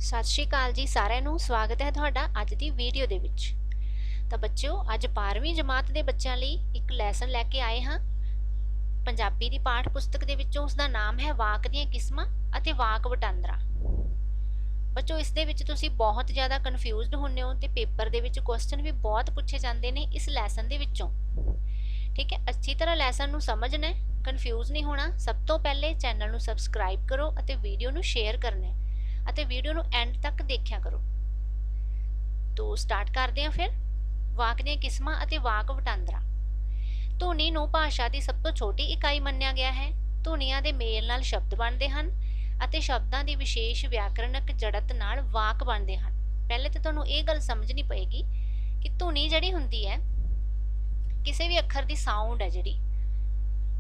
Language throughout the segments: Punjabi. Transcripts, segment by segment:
सत श्री अकाल जी सारिਆਂ ਨੂੰ ਸਵਾਗਤ ਹੈ ਤੁਹਾਡਾ ਅੱਜ ਦੀ ਵੀਡੀਓ ਦੇ ਵਿੱਚ। ਤਾਂ ਬੱਚਿਓ ਅੱਜ 12ਵੀਂ ਜਮਾਤ ਦੇ ਬੱਚਿਆਂ ਲਈ ਇੱਕ ਲੈਸਨ ਲੈ ਕੇ ਆਏ ਹਾਂ ਪੰਜਾਬੀ ਦੀ ਪਾਠ ਪੁਸਤਕ ਦੇ ਵਿੱਚੋਂ। ਉਸ ਦਾ ਨਾਮ ਹੈ ਵਾਕ ਦੀਆਂ ਕਿਸਮਾਂ ਅਤੇ ਵਾਕ ਵਟਾਂਦਰਾ। ਬੱਚੋ ਇਸ ਦੇ ਵਿੱਚ ਤੁਸੀਂ ਬਹੁਤ ਜ਼ਿਆਦਾ ਕਨਫਿਊਜ਼ਡ ਹੁੰਦੇ ਹੋ ਤੇ ਪੇਪਰ ਦੇ ਵਿੱਚ ਕੁਐਸਚਨ ਵੀ ਬਹੁਤ ਪੁੱਛੇ ਜਾਂਦੇ ਨੇ ਇਸ ਲੈਸਨ ਦੇ ਵਿੱਚੋਂ। ਠੀਕ ਹੈ, ਅੱਛੀ ਤਰ੍ਹਾਂ ਲੈਸਨ ਨੂੰ ਸਮਝਣਾ ਹੈ, ਕਨਫਿਊਜ਼ ਨਹੀਂ ਹੋਣਾ। ਸਭ ਤੋਂ ਪਹਿਲੇ ਚੈਨਲ ਨੂੰ ਸਬਸਕ੍ਰਾਈਬ ਕਰੋ ਅਤੇ ਵੀਡੀਓ ਨੂੰ ਸ਼ੇਅਰ ਕਰਨਾ ਹੈ ਅਤੇ ਵੀਡੀਓ ਨੂੰ ਐਂਡ ਤੱਕ ਦੇਖਿਆ ਕਰੋ। तो स्टार्ट करते हैं फिर वाक ਦੀਆਂ ਕਿਸਮਾਂ ਅਤੇ ਵਾਕ ਵਟਾਂਦਰਾ। ਧੁਨੀ ਨੂੰ ਭਾਸ਼ਾ ਦੀ ਸਭ ਤੋਂ ਛੋਟੀ ਇਕਾਈ ਮੰਨਿਆ ਗਿਆ ਹੈ। ਧੁਨੀਆਂ ਦੇ ਮੇਲ ਨਾਲ ਸ਼ਬਦ ਬਣਦੇ ਹਨ ਅਤੇ ਸ਼ਬਦਾਂ ਦੀ ਵਿਸ਼ੇਸ਼ ਵਿਆਕਰਨਕ ਜੜਤ ਨਾਲ ਵਾਕ ਬਣਦੇ ਹਨ। ਪਹਿਲੇ ਤਾਂ ਤੁਹਾਨੂੰ ਇਹ ਗੱਲ ਸਮਝਣੀ ਪਏਗੀ ਕਿ ਧੁਨੀ ਜਿਹੜੀ ਹੁੰਦੀ ਹੈ ਕਿਸੇ ਵੀ ਅੱਖਰ ਦੀ ਸਾਊਂਡ ਹੈ ਜਿਹੜੀ,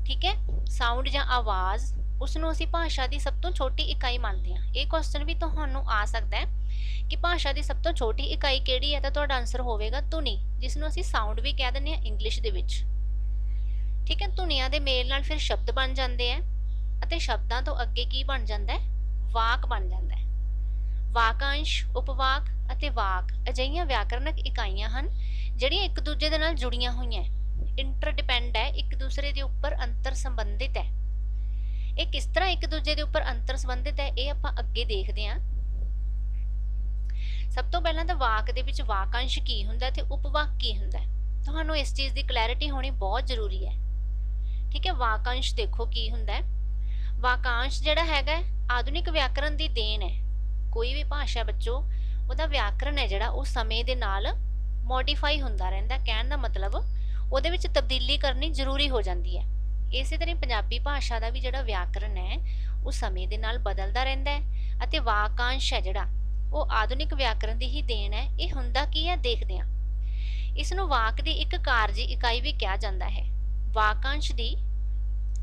ਠੀਕ ਹੈ, ਸਾਊਂਡ ਜਾਂ ਆਵਾਜ਼, ਉਸਨੂੰ ਅਸੀਂ ਭਾਸ਼ਾ ਦੀ ਸਭ ਤੋਂ ਛੋਟੀ ਇਕਾਈ ਮੰਨਦੇ ਹਾਂ। ਇਹ ਕੁਐਸਚਨ ਵੀ ਤੁਹਾਨੂੰ ਆ ਸਕਦਾ ਹੈ ਕਿ ਭਾਸ਼ਾ ਦੀ ਸਭ ਤੋਂ ਛੋਟੀ ਇਕਾਈ ਕਿਹੜੀ ਹੈ, ਤਾਂ ਤੁਹਾਡਾ ਆਨਸਰ ਹੋਵੇਗਾ ਧੁਨੀ, ਜਿਸ ਨੂੰ ਅਸੀਂ ਸਾਊਂਡ ਵੀ ਕਹਿ ਦਿੰਦੇ ਹਾਂ ਇੰਗਲਿਸ਼ ਦੇ ਵਿੱਚ। ਠੀਕ ਹੈ, ਧੁਨੀਆਂ ਦੇ ਮੇਲ ਨਾਲ ਫਿਰ ਸ਼ਬਦ ਬਣ ਜਾਂਦੇ ਆ ਅਤੇ ਸ਼ਬਦਾਂ ਤੋਂ ਅੱਗੇ ਕੀ ਬਣ ਜਾਂਦਾ ਹੈ, ਵਾਕ ਬਣ ਜਾਂਦਾ ਹੈ। ਵਾਕਾਂਸ਼, ਉਪਵਾਕ ਅਤੇ ਵਾਕ ਅਜਿਹੀਆਂ ਵਿਆਕਰਨਕ ਇਕਾਈਆਂ ਹਨ ਜਿਹੜੀਆਂ ਇੱਕ ਦੂਜੇ ਦੇ ਨਾਲ ਜੁੜੀਆਂ ਹੋਈਆਂ, ਇੰਟਰਡਿਪੈਂਡ ਹੈ, ਇੱਕ ਦੂਸਰੇ ਦੇ ਉੱਪਰ ਅੰਤਰ ਸੰਬੰਧਿਤ ਹੈ। ਇਹ ਕਿਸ ਤਰ੍ਹਾਂ ਇੱਕ ਦੂਜੇ ਦੇ ਉੱਪਰ ਅੰਤਰ ਸੰਬੰਧਿਤ ਹੈ, ਇਹ ਆਪਾਂ ਅੱਗੇ ਦੇਖਦੇ ਹਾਂ। ਸਭ ਤੋਂ ਪਹਿਲਾਂ ਤਾਂ ਵਾਕ ਦੇ ਵਿੱਚ ਵਾਕਾਂਸ਼ ਕੀ ਹੁੰਦਾ ਤੇ ਉਪਵਾਕ ਕੀ ਹੁੰਦਾ, ਤੁਹਾਨੂੰ ਇਸ ਚੀਜ਼ ਦੀ ਕਲੈਰਿਟੀ ਹੋਣੀ ਬਹੁਤ ਜ਼ਰੂਰੀ ਹੈ। ਠੀਕ ਹੈ, ਵਾਕਾਂਸ਼ ਦੇਖੋ ਕੀ ਹੁੰਦਾ ਹੈ। ਵਾਕਾਂਸ਼ ਜਿਹੜਾ ਹੈਗਾ ਆਧੁਨਿਕ ਵਿਆਕਰਣ ਦੀ ਦੇਣ ਹੈ। ਕੋਈ ਵੀ ਭਾਸ਼ਾ ਬੱਚੋ, ਉਹਦਾ ਵਿਆਕਰਣ ਹੈ ਜਿਹੜਾ ਉਹ ਸਮੇਂ ਦੇ ਨਾਲ ਮੋਡੀਫਾਈ ਹੁੰਦਾ ਰਹਿੰਦਾ। ਕਹਿਣ ਦਾ ਮਤਲਬ ਉਹਦੇ ਵਿੱਚ ਤਬਦੀਲੀ ਕਰਨੀ ਜ਼ਰੂਰੀ ਹੋ ਜਾਂਦੀ ਹੈ। ਇਸੇ ਤਰ੍ਹਾਂ ਪੰਜਾਬੀ ਭਾਸ਼ਾ ਦਾ ਵੀ ਜਿਹੜਾ ਵਿਆਕਰਣ ਹੈ ਉਹ ਸਮੇਂ ਦੇ ਨਾਲ ਬਦਲਦਾ ਰਹਿੰਦਾ ਹੈ ਅਤੇ ਵਾਕਾਂਸ਼ ਹੈ ਜਿਹੜਾ ਉਹ ਆਧੁਨਿਕ ਵਿਆਕਰਣ ਦੀ ਹੀ ਦੇਣ ਹੈ। ਇਹ ਹੁੰਦਾ ਕੀ ਹੈ ਦੇਖਦੇ ਹਾਂ। ਇਸ ਨੂੰ ਵਾਕ ਦੀ ਇੱਕ ਕਾਰਜੀ ਇਕਾਈ ਵੀ ਕਿਹਾ ਜਾਂਦਾ ਹੈ। ਵਾਕਾਂਸ਼ ਦੀ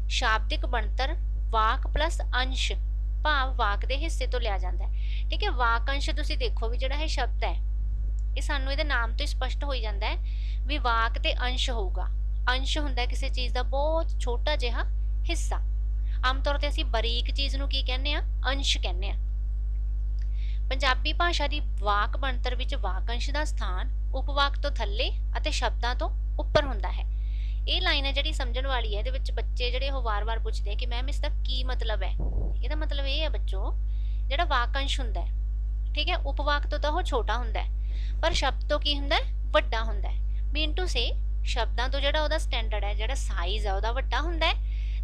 ਸ਼ਾਬਦਿਕ ਬਣਤਰ ਵਾਕ ਪਲੱਸ ਅੰਸ਼ ਭਾਵ ਵਾਕ ਦੇ ਹਿੱਸੇ ਤੋਂ ਲਿਆ ਜਾਂਦਾ ਹੈ। ਠੀਕ ਹੈ, ਵਾਕਾਂਸ਼ ਤੁਸੀਂ ਦੇਖੋ ਵੀ ਜਿਹੜਾ ਇਹ ਸ਼ਬਦ ਹੈ ਇਹ ਸਾਨੂੰ ਇਹਦੇ ਨਾਮ ਤੋਂ ਸਪਸ਼ਟ ਹੋ ਜਾਂਦਾ ਹੈ ਵੀ ਵਾਕ ਤੇ ਅੰਸ਼ ਹੋਊਗਾ। ਅੰਸ਼ ਹੁੰਦਾ ਕਿਸੇ ਚੀਜ਼ ਦਾ ਬਹੁਤ ਛੋਟਾ ਜਿਹਾ ਹਿੱਸਾ। ਆਮ ਤੌਰ ਤੇ ਅਸੀਂ ਬਰੀਕ ਚੀਜ਼ ਨੂੰ ਕੀ ਕਹਿੰਦੇ ਆ, ਅੰਸ਼ ਕਹਿੰਦੇ ਆ। ਪੰਜਾਬੀ ਭਾਸ਼ਾ ਦੀ ਵਾਕ ਬਣਤਰ ਵਿੱਚ ਵਾਕੰਸ਼ ਦਾ ਸਥਾਨ ਉਪਵਾਕ ਤੋਂ ਥੱਲੇ ਅਤੇ ਸ਼ਬਦਾਂ ਤੋਂ ਉੱਪਰ ਹੁੰਦਾ ਹੈ। ਇਹ ਲਾਈਨ ਹੈ ਜਿਹੜੀ ਸਮਝਣ ਵਾਲੀ ਹੈ। ਇਹਦੇ ਵਿੱਚ ਬੱਚੇ ਜਿਹੜੇ ਉਹ ਵਾਰ-ਵਾਰ ਪੁੱਛਦੇ ਕਿ ਮੈਮ ਇਸ ਦਾ ਕੀ ਮਤਲਬ ਹੈ। ਇਹਦਾ ਮਤਲਬ ਇਹ ਹੈ ਬੱਚੋ, ਜਿਹੜਾ ਵਾਕੰਸ਼ ਹੁੰਦਾ ਹੈ, ਠੀਕ ਹੈ, ਉਪਵਾਕ ਤੋਂ ਤਾਂ ਉਹ ਛੋਟਾ ਹੁੰਦਾ ਹੈ ਪਰ ਸ਼ਬਦ ਤੋਂ ਕੀ ਹੁੰਦਾ ਹੈ, ਵੱਡਾ ਹੁੰਦਾ ਹੈ। ਮੀਨ ਟੂ ਸੇ ਸ਼ਬਦਾਂ ਤੋਂ ਜਿਹੜਾ ਉਹਦਾ ਸਟੈਂਡਰਡ ਹੈ, ਜਿਹੜਾ ਸਾਈਜ਼ ਹੈ ਉਹਦਾ ਵੱਡਾ ਹੁੰਦਾ ਹੈ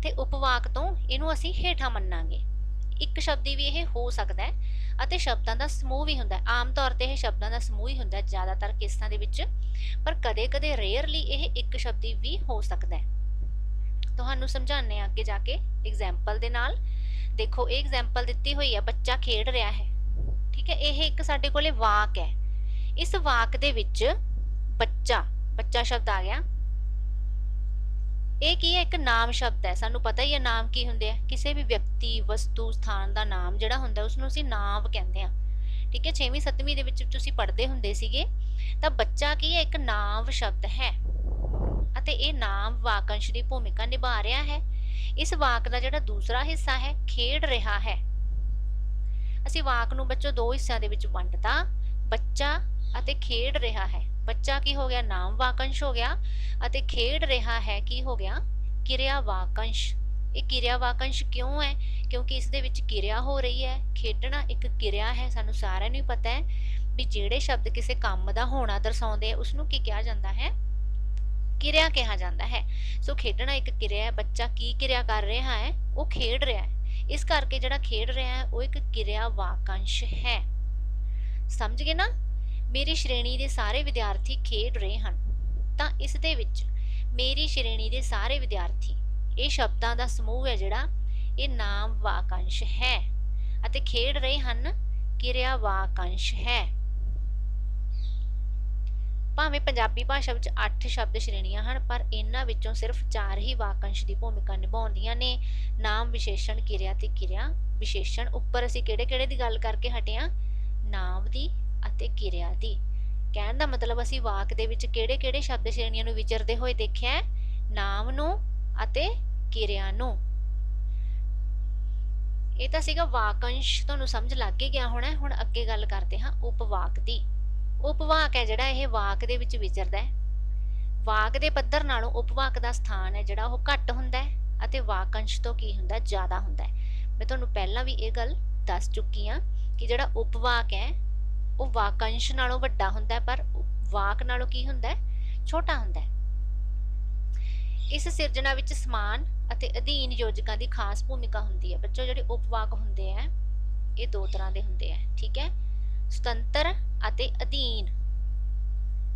ਤੇ ਉਪਵਾਕ ਤੋਂ ਇਹਨੂੰ ਅਸੀਂ ਹੇਠਾਂ ਮੰਨਾਂਗੇ। ਇੱਕ ਸ਼ਬਦੀ ਵੀ ਇਹ ਹੋ ਸਕਦਾ ਹੈ ਅਤੇ ਸ਼ਬਦਾਂ ਦਾ ਸਮੂਹ ਵੀ ਹੁੰਦਾ ਹੈ। ਆਮ ਤੌਰ ਤੇ ਇਹ ਸ਼ਬਦਾਂ ਦਾ ਸਮੂਹ ਹੀ ਹੁੰਦਾ ਜ਼ਿਆਦਾਤਰ ਕੇਸਾਂ ਦੇ ਵਿੱਚ, ਪਰ ਕਦੇ-ਕਦੇ ਰੇਅਰਲੀ ਇਹ ਇੱਕ ਸ਼ਬਦੀ ਵੀ ਹੋ ਸਕਦਾ ਹੈ। ਤੁਹਾਨੂੰ ਸਮਝਾਉਂਦੇ ਹਾਂ ਅੱਗੇ ਜਾ ਕੇ ਐਗਜ਼ਾਮਪਲ ਦੇ ਨਾਲ। ਦੇਖੋ ਇਹ ਐਗਜ਼ਾਮਪਲ ਦਿੱਤੀ ਹੋਈ ਹੈ, ਬੱਚਾ ਖੇਡ ਰਿਹਾ ਹੈ। ਠੀਕ ਹੈ, ਇਹ ਇੱਕ ਸਾਡੇ ਕੋਲੇ ਵਾਕ ਹੈ। ਇਸ ਵਾਕ ਦੇ ਵਿੱਚ ਬੱਚਾ, ਬੱਚਾ ਸ਼ਬਦ ਆ ਗਿਆ। ਇਹ ਕੀ ਹੈ, ਇੱਕ ਨਾਮ ਸ਼ਬਦ ਹੈ। ਸਾਨੂੰ ਪਤਾ ਹੀ ਹੈ ਨਾਮ ਕੀ ਹੁੰਦੇ ਆ, ਕਿਸੇ ਵੀ ਵਿਅਕਤੀ, ਵਸਤੂ, ਸਥਾਨ ਦਾ ਨਾਮ ਜਿਹੜਾ ਹੁੰਦਾ ਉਸਨੂੰ ਅਸੀਂ ਨਾਮ ਕਹਿੰਦੇ ਆ। ਠੀਕ ਹੈ, 6ਵੀਂ 7ਵੀਂ ਦੇ ਵਿੱਚ ਤੁਸੀਂ ਪੜ੍ਹਦੇ ਹੁੰਦੇ ਸੀਗੇ। ਤਾਂ ਬੱਚਾ ਕੀ ਹੈ, ਇੱਕ ਨਾਮ ਸ਼ਬਦ ਹੈ ਅਤੇ ਇਹ ਨਾਮ ਵਾਕੰਸ਼ ਦੀ ਭੂਮਿਕਾ ਨਿਭਾ ਰਿਹਾ ਹੈ। ਇਸ ਵਾਕ ਦਾ ਜਿਹੜਾ ਦੂਸਰਾ ਹਿੱਸਾ ਹੈ ਖੇਡ ਰਿਹਾ ਹੈ। ਅਸੀਂ ਵਾਕ ਨੂੰ ਬੱਚੋ ਦੋ ਹਿੱਸਿਆਂ ਦੇ ਵਿੱਚ ਵੰਡਤਾ, ਬੱਚਾ ਅਤੇ ਖੇਡ ਰਿਹਾ ਹੈ। ਬੱਚਾ ਕੀ ਹੋ ਗਿਆ, ਨਾਮ ਵਾਕੰਸ਼ ਹੋ ਗਿਆ ਅਤੇ ਖੇਡ ਰਿਹਾ ਹੈ ਕੀ ਹੋ ਗਿਆ, ਕਿਰਿਆ ਵਾਕੰਸ਼। ਇਹ ਕਿਰਿਆ ਵਾਕੰਸ਼ ਕਿਉਂ ਹੈ, ਕਿਉਂਕਿ ਇਸ ਦੇ ਵਿੱਚ ਕਿਰਿਆ ਹੋ ਰਹੀ ਹੈ। ਖੇਡਣਾ ਇੱਕ ਕਿਰਿਆ ਹੈ। ਸਾਨੂੰ ਸਾਰਿਆਂ ਨੂੰ ਹੀ ਪਤਾ ਹੈ ਵੀ ਜਿਹੜੇ ਸ਼ਬਦ ਕਿਸੇ ਕੰਮ ਦਾ ਹੋਣਾ ਦਰਸਾਉਂਦੇ ਆ ਉਸਨੂੰ ਕੀ ਕਿਹਾ ਜਾਂਦਾ ਹੈ, ਕਿਰਿਆ ਕਿਹਾ ਜਾਂਦਾ ਹੈ। ਸੋ ਖੇਡਣਾ ਇੱਕ ਕਿਰਿਆ ਹੈ। ਬੱਚਾ ਕੀ ਕਿਰਿਆ ਕਰ ਰਿਹਾ ਹੈ, ਉਹ ਖੇਡ ਰਿਹਾ ਹੈ। ਇਸ ਕਰਕੇ ਜਿਹੜਾ ਖੇਡ ਰਿਹਾ ਹੈ ਉਹ ਇੱਕ ਕਿਰਿਆ ਵਾਕੰਸ਼ ਹੈ। ਸਮਝ ਗਏ ਨਾ। ਮੇਰੀ ਸ਼੍ਰੇਣੀ ਦੇ ਸਾਰੇ ਵਿਦਿਆਰਥੀ ਖੇਡ ਰਹੇ ਹਨ। ਤਾਂ ਇਸ ਦੇ ਵਿੱਚ ਮੇਰੀ ਸ਼੍ਰੇਣੀ ਦੇ ਸਾਰੇ ਵਿਦਿਆਰਥੀ, ਇਹ ਸ਼ਬਦਾਂ ਦਾ ਸਮੂਹ ਹੈ ਜਿਹੜਾ ਇਹ ਨਾਮ ਵਾਕੰਸ਼ ਹੈ ਅਤੇ ਖੇਡ ਰਹੇ ਹਨ ਕਿਰਿਆ ਵਾਕੰਸ਼ ਹੈ। ਭਾਵੇਂ ਪੰਜਾਬੀ ਭਾਸ਼ਾ ਵਿੱਚ 8 ਸ਼ਬਦ ਸ਼੍ਰੇਣੀਆਂ ਹਨ ਪਰ ਇਹਨਾਂ ਵਿੱਚੋਂ ਸਿਰਫ 4 ਹੀ ਵਾਕੰਸ਼ ਦੀ ਭੂਮਿਕਾ ਨਿਭਾਉਂਦੀਆਂ ਨੇ। ਨਾਮ ਵਿਸ਼ੇਸ਼ਣ, ਕਿਰਿਆ ਤੇ ਕਿਰਿਆ ਵਿਸ਼ੇਸ਼ਣ। ਉੱਪਰ ਅਸੀਂ ਕਿਹੜੇ-ਕਿਹੜੇ ਦੀ ਗੱਲ ਕਰਕੇ ਹਟੇ ਹਾਂ, ਨਾਮ ਦੀ ਅਤੇ ਕਿਰਿਆ ਦੀ। ਕਹਿਣ ਦਾ ਮਤਲਬ ਅਸੀਂ ਵਾਕ ਦੇ ਵਿੱਚ ਕਿਹੜੇ-ਕਿਹੜੇ ਸ਼ਬਦ ਸ਼੍ਰੇਣੀਆਂ ਨੂੰ ਵਿਚਰਦੇ ਹੋਏ ਦੇਖਿਆ, ਨਾਮ ਨੂੰ ਅਤੇ ਕਿਰਿਆ ਨੂੰ। ਇਹ ਤਾਂ ਸੀਗਾ ਵਾਕੰਸ਼, ਤੁਹਾਨੂੰ ਸਮਝ ਲੱਗ ਹੀ ਗਿਆ ਹੋਣਾ। ਹੁਣ ਅੱਗੇ ਗੱਲ ਕਰਦੇ ਹਾਂ ਉਪਵਾਕ ਦੀ। ਉਪਵਾਕ ਹੈ ਜਿਹੜਾ ਇਹ ਵਾਕ ਦੇ ਵਿੱਚ ਵਿਚਰਦਾ ਹੈ। ਵਾਕ ਦੇ ਪੱਧਰ ਨਾਲੋਂ ਉਪਵਾਕ ਦਾ ਸਥਾਨ ਹੈ ਜਿਹੜਾ ਉਹ ਘੱਟ ਹੁੰਦਾ ਹੈ ਅਤੇ ਵਾਕੰਸ਼ ਤੋਂ ਕੀ ਹੁੰਦਾ, ਜ਼ਿਆਦਾ ਹੁੰਦਾ ਹੈ। ਮੈਂ ਤੁਹਾਨੂੰ ਪਹਿਲਾਂ ਵੀ ਇਹ ਗੱਲ ਦੱਸ ਚੁੱਕੀ ਹਾਂ ਕਿ ਜਿਹੜਾ ਉਪਵਾਕ ਹੈ ਉਹ ਵਾਕੰਸ਼ ਨਾਲੋਂ ਵੱਡਾ ਹੁੰਦਾ ਹੈ, ਪਰ ਵਾਕ ਨਾਲੋਂ ਕੀ ਹੁੰਦਾ ਹੈ, ਛੋਟਾ ਹੁੰਦਾ ਹੈ। ਇਸ ਸਿਰਜਣਾ ਵਿੱਚ ਸਮਾਨ ਅਤੇ ਅਧੀਨ ਯੋਜਕਾਂ ਦੀ ਖਾਸ ਭੂਮਿਕਾ ਹੁੰਦੀ ਹੈ। ਬੱਚੋ ਜਿਹੜੇ ਉਪਵਾਕ ਹੁੰਦੇ ਆ ਇਹ ਦੋ ਤਰ੍ਹਾਂ ਦੇ ਹੁੰਦੇ ਆ, ਠੀਕ ਹੈ, ਸੁਤੰਤਰ ਅਤੇ ਅਧੀਨ।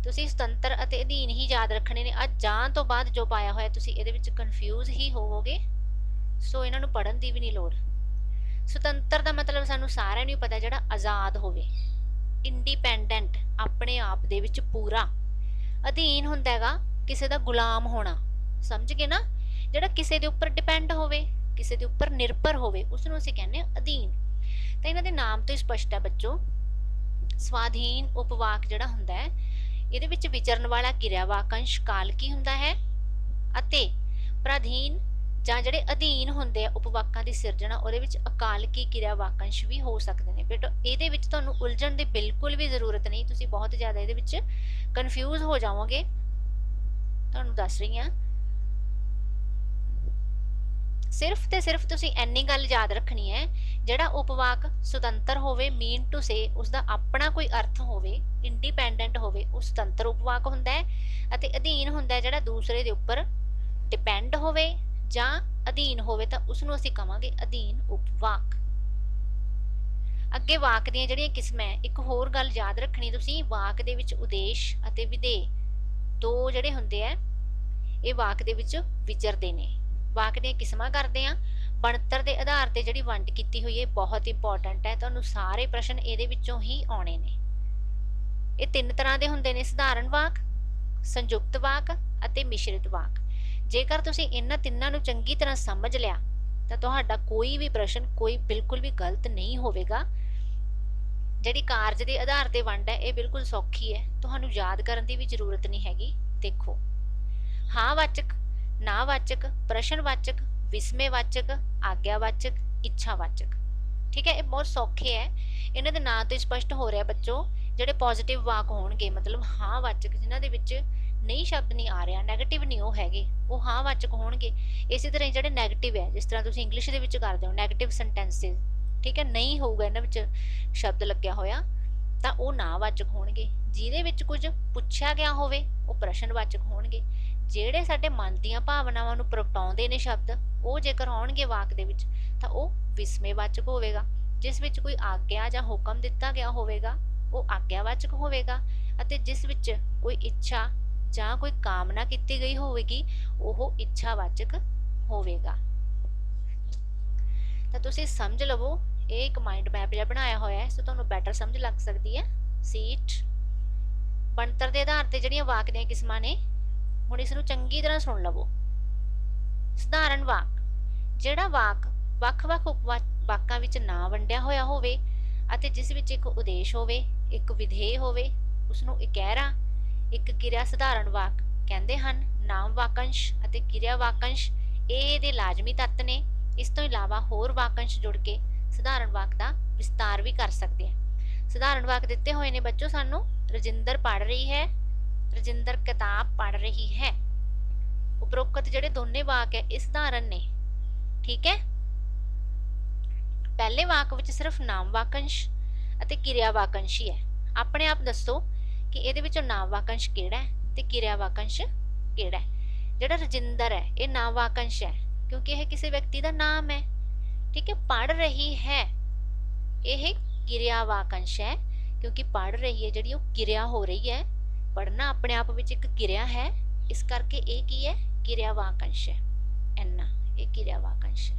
ਤੁਸੀਂ ਸੁਤੰਤਰ ਅਤੇ ਅਧੀਨ ਹੀ ਯਾਦ ਰੱਖਣੇ ਨੇ। ਅੱਜ ਜਾਂ ਤੋਂ ਬਾਅਦ ਜੋ ਪਾਇਆ ਹੋਇਆ ਤੁਸੀਂ ਇਹਦੇ ਵਿੱਚ ਕਨਫਿਊਜ਼ ਹੀ ਹੋਵੋਗੇ, ਸੋ ਇਹਨਾਂ ਨੂੰ ਪੜ੍ਹਨ ਦੀ ਵੀ ਨਹੀਂ ਲੋੜ। ਸੁਤੰਤਰ ਦਾ ਮਤਲਬ ਸਾਨੂੰ ਸਾਰਿਆਂ ਨੂੰ ਪਤਾ, ਜਿਹੜਾ ਆਜ਼ਾਦ ਹੋਵੇ, ਇੰਡੀਪੈਂਡੈਂਟ, ਆਪਣੇ ਆਪ ਦੇ ਵਿੱਚ ਪੂਰਾ। ਅਧੀਨ ਹੁੰਦਾ ਹੈਗਾ ਕਿਸੇ ਦਾ ਗੁਲਾਮ ਹੋਣਾ, ਸਮਝ ਗਏ ਨਾ, ਜਿਹੜਾ ਕਿਸੇ ਦੇ ਉੱਪਰ ਡਿਪੈਂਡ ਹੋਵੇ, ਕਿਸੇ ਦੇ ਉੱਪਰ ਨਿਰਭਰ ਹੋਵੇ, ਉਸ ਨੂੰ ਅਸੀਂ ਕਹਿੰਦੇ ਹਾਂ ਅਧੀਨ। ਤਾਂ ਇਹਨਾਂ ਦੇ ਨਾਮ ਤੋਂ ਹੀ ਸਪਸ਼ਟ ਹੈ ਬੱਚੋ। ਸਵਾਧੀਨ ਉਪਵਾਕ ਜਿਹੜਾ ਹੁੰਦਾ ਹੈ ਇਹਦੇ ਵਿੱਚ ਵਿਚਰਨ ਵਾਲਾ ਕਿਰਿਆ ਵਾਕੰਸ਼ ਕਾਲਕੀ ਹੁੰਦਾ ਹੈ, ਅਤੇ ਪ੍ਰਾਧੀਨ ਜਾਂ ਜਿਹੜੇ ਅਧੀਨ ਹੁੰਦੇ ਆ ਉਪਵਾਕਾਂ ਦੀ ਸਿਰਜਣਾ, ਉਹਦੇ ਵਿੱਚ ਅਕਾਲਕੀ ਕਿਰਿਆ ਵਾਕੰਸ਼ ਵੀ ਹੋ ਸਕਦੇ ਨੇ। ਬੇਟਾ ਇਹਦੇ ਵਿੱਚ ਤੁਹਾਨੂੰ ਉਲਝਣ ਦੀ ਬਿਲਕੁਲ ਵੀ ਜ਼ਰੂਰਤ ਨਹੀਂ, ਤੁਸੀਂ ਬਹੁਤ ਜ਼ਿਆਦਾ ਇਹਦੇ ਵਿੱਚ ਕਨਫਿਊਜ਼ ਹੋ ਜਾਵੋਗੇ, ਤੁਹਾਨੂੰ ਦੱਸ ਰਹੀ ਹਾਂ। ਸਿਰਫ ਤੇ ਸਿਰਫ ਤੁਸੀਂ ਇੰਨੀ ਗੱਲ ਯਾਦ ਰੱਖਣੀ ਹੈ, ਜਿਹੜਾ ਉਪਵਾਕ ਸੁਤੰਤਰ ਹੋਵੇ, ਮੀਨ ਟੂ ਸੇ, ਉਸਦਾ ਆਪਣਾ ਕੋਈ ਅਰਥ ਹੋਵੇ, ਇੰਡੀਪੈਂਡੈਂਟ ਹੋਵੇ, ਉਹ ਸੁਤੰਤਰ ਉਪਵਾਕ ਹੁੰਦਾ ਹੈ। ਅਤੇ ਅਧੀਨ ਹੁੰਦਾ ਹੈ ਜਿਹੜਾ ਦੂਸਰੇ ਦੇ ਉੱਪਰ ਡਿਪੈਂਡ ਹੋਵੇ ਜਾਂ ਅਧੀਨ ਹੋਵੇ, ਤਾਂ ਉਸਨੂੰ ਅਸੀਂ ਕਵਾਂਗੇ ਅਧੀਨ ਉਪਵਾਕ। ਅੱਗੇ ਵਾਕ ਦੀਆਂ ਜਿਹੜੀਆਂ ਕਿਸਮਾਂ, ਇੱਕ ਹੋਰ ਗੱਲ ਯਾਦ ਰੱਖਣੀ ਤੁਸੀਂ, ਵਾਕ ਦੇ ਵਿੱਚ ਉਦੇਸ਼ ਅਤੇ ਵਿਧੇਯ ਦੋ ਜਿਹੜੇ ਹੁੰਦੇ ਆ ਇਹ ਵਾਕ ਦੇ ਵਿੱਚ ਵਿਚਰਦੇ ਨੇ। ਵਾਕ ਦੀਆਂ ਕਿਸਮਾਂ ਕਰਦੇ ਆ, ਬਣਤਰ ਦੇ ਆਧਾਰ ਤੇ ਜਿਹੜੀ ਵੰਡ ਕੀਤੀ ਹੋਈ ਹੈ ਬਹੁਤ ਇੰਪੋਰਟੈਂਟ ਹੈ, ਤੁਹਾਨੂੰ ਸਾਰੇ ਪ੍ਰਸ਼ਨ ਇਹਦੇ ਵਿੱਚੋਂ ਹੀ ਆਉਣੇ ਨੇ। ਇਹ ਤਿੰਨ ਤਰ੍ਹਾਂ ਦੇ ਹੁੰਦੇ ਨੇ, ਸਧਾਰਨ ਵਾਕ, ਸੰਯੁਕਤ ਵਾਕ ਅਤੇ ਮਿਸ਼ਰਿਤ ਵਾਕ। ਜੇਕਰ ਤੁਸੀਂ ਇਹਨਾਂ ਤਿੰਨਾਂ ਨੂੰ ਚੰਗੀ ਤਰ੍ਹਾਂ ਸਮਝ ਲਿਆ ਤਾਂ ਤੁਹਾਡਾ ਕੋਈ ਵੀ ਪ੍ਰਸ਼ਨ ਕੋਈ ਬਿਲਕੁਲ ਵੀ ਗਲਤ ਨਹੀਂ ਹੋਵੇਗਾ। ਜਿਹੜੀ ਕਾਰਜ ਦੇ ਆਧਾਰ ਤੇ ਵੰਡ ਹੈ ਇਹ ਬਿਲਕੁਲ ਸੌਖੀ ਹੈ, ਤੁਹਾਨੂੰ ਯਾਦ ਕਰਨ ਦੀ ਵੀ ਜ਼ਰੂਰਤ ਨਹੀਂ ਹੈਗੀ। ਦੇਖੋ, ਹਾਂ-ਵਾਚਕ, ਨਾ-ਵਾਚਕ, ਪ੍ਰਸ਼ਨਵਾਚਕ, ਵਿਸਮੇਵਾਚਕ, ਆਗਿਆਵਾਚਕ, ਇੱਛਾਵਾਚਕ, ਠੀਕ ਹੈ। ਇਹ ਬਹੁਤ ਸੌਖੇ ਹੈ, ਇਹਨਾਂ ਦੇ ਨਾਂ ਤੋਂ ਸਪਸ਼ਟ ਹੋ ਰਿਹਾ ਬੱਚੋ। ਜਿਹੜੇ ਪੋਜ਼ਿਟਿਵ ਵਾਕ ਹੋਣਗੇ, ਮਤਲਬ ਹਾਂ-ਵਾਚਕ, ਜਿਨ੍ਹਾਂ ਦੇ ਵਿੱਚ ਨਹੀਂ ਸ਼ਬਦ ਨਹੀਂ ਆ ਰਿਹਾ, ਨੈਗੇਟਿਵ ਨਹੀਂ ਉਹ ਹੈਗੇ, ਉਹ ਹਾਂ-ਵਾਚਕ ਹੋਣਗੇ। ਇਸੇ ਤਰ੍ਹਾਂ ਜਿਹੜੇ ਨੈਗੇਟਿਵ ਹੈ, ਜਿਸ ਤਰ੍ਹਾਂ ਤੁਸੀਂ ਇੰਗਲਿਸ਼ ਦੇ ਵਿੱਚ ਕਰਦੇ ਹੋ ਨੈਗੇਟਿਵ ਸੈਂਟੈਂਸਿਸ, ਠੀਕ ਹੈ, ਨਹੀਂ ਹੋਊਗਾ ਇਹਨਾਂ ਵਿੱਚ ਸ਼ਬਦ ਲੱਗਿਆ ਹੋਇਆ ਤਾਂ ਉਹ ਨਾ-ਵਾਚਕ ਹੋਣਗੇ। ਜਿਹਦੇ ਵਿੱਚ ਕੁਝ ਪੁੱਛਿਆ ਗਿਆ ਹੋਵੇ ਉਹ ਪ੍ਰਸ਼ਨਵਾਚਕ ਹੋਣਗੇ। ਜਿਹੜੇ ਸਾਡੇ ਮਨ ਦੀਆਂ ਭਾਵਨਾਵਾਂ ਨੂੰ ਪ੍ਰਗਟਾਉਂਦੇ ਨੇ ਸ਼ਬਦ, ਉਹ ਜੇਕਰ ਆਉਣਗੇ ਵਾਕ ਦੇ ਵਿੱਚ ਤਾਂ ਉਹ ਵਿਸਮੇਵਾਚਕ ਹੋਵੇਗਾ। ਜਿਸ ਵਿੱਚ ਕੋਈ ਆਗਿਆ ਜਾਂ ਹੁਕਮ ਦਿੱਤਾ ਗਿਆ ਹੋਵੇਗਾ ਉਹ ਆਗਿਆਵਾਚਕ ਹੋਵੇਗਾ, ਅਤੇ ਜਿਸ ਵਿੱਚ ਕੋਈ ਇੱਛਾ ਜਾਂ ਕੋਈ ਕਾਮਨਾ ਕੀਤੀ ਗਈ ਹੋਵੇਗੀ ਉਹ ਇੱਛਾਵਾਚਕ ਹੋਵੇਗਾ। ਤਾਂ ਤੁਸੀਂ ਸਮਝ ਲਵੋ, ਇਹ ਇੱਕ ਮਾਈਂਡ ਮੈਪ ਜਿਹਾ ਬਣਾਇਆ ਹੋਇਆ ਹੈ, ਸੋ ਤੁਹਾਨੂੰ ਬੈਟਰ ਸਮਝ ਲੱਗ ਸਕਦੀ ਹੈ। ਸੀਟ ਬਣਤਰ ਦੇ ਆਧਾਰ ਤੇ ਜਿਹੜੀਆਂ ਵਾਕ ਦੀਆਂ ਕਿਸਮਾਂ ਨੇ, ਹੁਣ ਇਸ ਨੂੰ ਚੰਗੀ ਤਰ੍ਹਾਂ ਸੁਣ ਲਵੋ। ਸਧਾਰਨ ਵਾਕ, ਜਿਹੜਾ ਵਾਕ ਵੱਖ-ਵੱਖ ਵਾਕਾਂ ਵਿੱਚ ਨਾ ਵੰਡਿਆ ਹੋਇਆ ਹੋਵੇ ਅਤੇ ਜਿਸ ਵਿੱਚ ਇੱਕ ਉਦੇਸ਼ ਹੋਵੇ, ਇੱਕ ਵਿਧੇਯ ਹੋਵੇ, ਉਸਨੂੰ ਇਕਹਿਰਾ, ਇੱਕ ਕਿਰਿਆ ਸਧਾਰਨ ਵਾਕ ਕਹਿੰਦੇ ਹਨ। ਨਾਮ ਵਾਕੰਸ਼ ਅਤੇ ਕਿਰਿਆ ਵਾਕੰਸ਼ ਇਹ ਇਹਦੇ ਲਾਜ਼ਮੀ ਤੱਤ ਨੇ। ਇਸ ਤੋਂ ਇਲਾਵਾ ਹੋਰ ਵਾਕੰਸ਼ ਜੁੜ ਕੇ ਸਧਾਰਨ ਵਾਕ ਦਾ ਵਿਸਤਾਰ ਵੀ ਕਰ ਸਕਦੇ ਆ। ਸਧਾਰਨ ਵਾਕ ਦਿੱਤੇ ਹੋਏ ਨੇ ਬੱਚੋ ਸਾਨੂੰ, ਰਜਿੰਦਰ ਪੜ੍ਹ ਰਹੀ ਹੈ, ਰਜਿੰਦਰ ਕਿਤਾਬ ਪੜ੍ਹ ਰਹੀ ਹੈ। ਉਪਰੋਕਤ ਜਿਹੜੇ ਦੋਨੇ ਵਾਕ ਹੈ ਇਹ ਸਧਾਰਨ ਨੇ, ਠੀਕ ਹੈ। ਪਹਿਲੇ ਵਾਕ ਵਿੱਚ ਸਿਰਫ ਨਾਮ ਵਾਕੰਸ਼ ਅਤੇ ਕਿਰਿਆ ਵਾਕੰਸ਼ ਹੀ ਹੈ। ਆਪਣੇ ਆਪ ਦੱਸੋ ਕਿ ਇਹਦੇ ਵਿੱਚੋਂ ਨਾਮ ਵਾਕੰਸ਼ ਕਿਹੜਾ ਹੈ ਤੇ ਕਿਰਿਆ ਵਾਕੰਸ਼ ਕਿਹੜਾ ਹੈ। ਜਿਹੜਾ ਰਜਿੰਦਰ ਹੈ ਇਹ ਨਾਮ ਵਾਕੰਸ਼ ਹੈ ਕਿਉਂਕਿ ਇਹ ਕਿਸੇ ਵਿਅਕਤੀ ਦਾ ਨਾਮ ਹੈ, ਠੀਕ ਹੈ। ਪੜ੍ਹ ਰਹੀ ਹੈ ਇਹ ਕਿਰਿਆ ਵਾਕੰਸ਼ ਹੈ ਕਿਉਂਕਿ ਪੜ੍ਹ ਰਹੀ ਹੈ ਜਿਹੜੀ ਉਹ ਕਿਰਿਆ ਹੋ ਰਹੀ ਹੈ। ਪੜ੍ਹਨਾ ਆਪਣੇ ਆਪ ਵਿੱਚ ਇੱਕ ਕਿਰਿਆ ਹੈ, ਇਸ ਕਰਕੇ ਇਹ ਕੀ ਹੈ, ਕਿਰਿਆ ਵਾਕੰਸ਼ ਹੈ। ਇੰਨਾ ਇਹ ਕਿਰਿਆ ਵਾਕੰਸ਼ ਹੈ,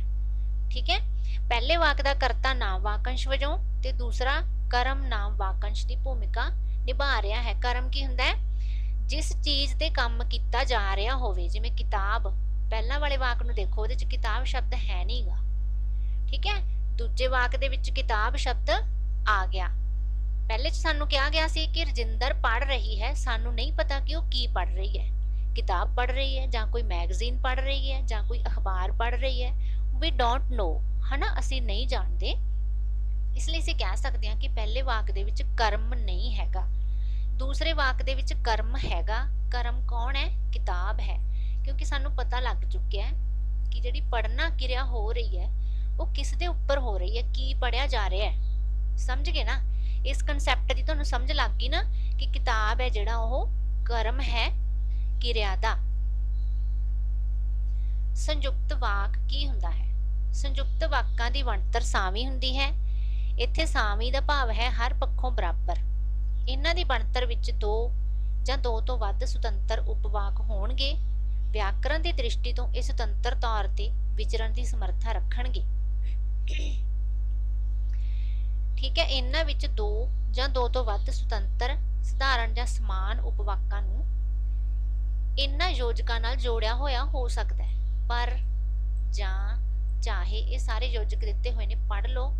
ਠੀਕ ਹੈ। ਪਹਿਲੇ ਵਾਕ ਦਾ ਕਰਤਾ ਨਾਮ ਵਾਕੰਸ਼ ਵਜੋਂ ਤੇ ਦੂਸਰਾ ਕਰਮ ਨਾਮ ਵਾਕੰਸ਼ ਦੀ ਭੂਮਿਕਾ ਨਿਭਾ ਰਿਹਾ ਹੈ। ਕਰਮ ਕੀ ਹੁੰਦਾ ਹੈ, ਜਿਸ ਚੀਜ਼ ਤੇ ਕੰਮ ਕੀਤਾ ਜਾ ਰਿਹਾ ਹੋਵੇ। ਜਿਵੇਂ ਕਿਤਾਬ, ਪਹਿਲਾਂ ਵਾਲੇ ਵਾਕ ਨੂੰ ਦੇਖੋ, ਉਹਦੇ ਚ ਕਿਤਾਬ ਸ਼ਬਦ ਹੈ ਨਹੀਂਗਾ, ਠੀਕ ਹੈ। ਦੂਜੇ ਵਾਕ ਦੇ ਵਿੱਚ ਕਿਤਾਬ ਸ਼ਬਦ ਆ ਗਿਆ। ਪਹਿਲੇ ਚ ਸਾਨੂੰ ਕਿਹਾ ਗਿਆ ਸੀ ਕਿ ਰਜਿੰਦਰ ਪੜ੍ਹ ਰਹੀ ਹੈ, ਸਾਨੂੰ ਨਹੀਂ ਪਤਾ ਕਿ ਉਹ ਕੀ ਪੜ੍ਹ ਰਹੀ ਹੈ, ਕਿਤਾਬ ਪੜ੍ਹ ਰਹੀ ਹੈ ਜਾਂ ਕੋਈ ਮੈਗਜ਼ੀਨ ਪੜ੍ਹ ਰਹੀ ਹੈ ਜਾਂ ਕੋਈ ਅਖਬਾਰ ਪੜ੍ਹ ਰਹੀ ਹੈ। ਵੀ ਡੋਂਟ ਨੋ, ਹਨਾ ਅਸੀਂ ਨਹੀਂ ਜਾਣਦੇ, ਇਸ ਲਈ ਅਸੀਂ ਕਹਿ ਸਕਦੇ ਹਾਂ ਕਿ ਪਹਿਲੇ ਵਾਕ ਦੇ ਵਿੱਚ ਕਰਮ ਨਹੀਂ ਹੈਗਾ, ਦੂਸਰੇ ਵਾਕ ਦੇ ਵਿੱਚ ਕਰਮ ਹੈਗਾ। ਕਰਮ ਕੌਣ ਹੈ? ਕਿਤਾਬ ਹੈ, ਕਿਉਂਕਿ ਸਾਨੂੰ ਪਤਾ ਲੱਗ ਚੁੱਕਿਆ ਹੈ ਕਿ ਜਿਹੜੀ ਪੜ੍ਹਨਾ ਕਿਰਿਆ ਹੋ ਰਹੀ ਹੈ ਉਹ ਕਿਸ ਦੇ ਉੱਪਰ ਹੋ ਰਹੀ ਹੈ, ਕੀ ਪੜ੍ਹਿਆ ਜਾ ਰਿਹਾ ਹੈ। ਸਮਝ ਗਏ ਨਾ? ਇਸ ਕਨਸੈਪਟ ਦੀ ਤੁਹਾਨੂੰ ਸਮਝ ਲੱਗ ਗਈ ਨਾ ਕਿ ਕਿਤਾਬ ਹੈ ਜਿਹੜਾ ਉਹ ਕਰਮ ਹੈ ਕਿਰਿਆ ਦਾ। ਸੰਯੁਕਤ ਵਾਕ ਕੀ ਹੁੰਦਾ ਹੈ? ਸੰਯੁਕਤ ਵਾਕਾਂ ਦੀ ਬਣਤਰ ਸਾਵੀਂ ਹੁੰਦੀ ਹੈ। ਇੱਥੇ ਸਾਵੀਂ ਦਾ ਭਾਵ ਹੈ ਹਰ ਪੱਖੋਂ ਬਰਾਬਰ। ਇਹਨਾਂ ਦੀ ਬਣਤਰ ਵਿੱਚ ਦੋ ਜਾਂ ਦੋ ਤੋਂ ਵੱਧ ਸੁਤੰਤਰ ਉਪਵਾਕ ਹੋਣਗੇ। ਵਿਆਕਰਣ ਦੀ ਦ੍ਰਿਸ਼ਟੀ ਤੋਂ ਇਹ ਸੁਤੰਤਰ ਤੌਰ ਤੇ ਵਿਚਰਨ ਦੀ ਸਮਰੱਥਾ ਰੱਖਣਗੇ। ਠੀਕ ਹੈ, ਇਹਨਾਂ ਵਿੱਚ ਦੋ ਜਾਂ ਦੋ ਤੋਂ ਵੱਧ ਸੁਤੰਤਰ ਸਧਾਰਨ ਜਾਂ ਸਮਾਨ ਉਪਵਾਕਾਂ ਨੂੰ ਇਹਨਾਂ ਯੋਜਕਾਂ ਨਾਲ ਜੋੜਿਆ ਹੋਇਆ ਹੋ ਸਕਦਾ ਹੈ। ਪਰ, ਜਾਂ, ਚਾਹੇ ਇਹ ਸਾਰੇ ਯੋਜਕ ਦਿੱਤੇ ਹੋਏ ਨੇ, ਪੜ੍ਹ ਲਓ।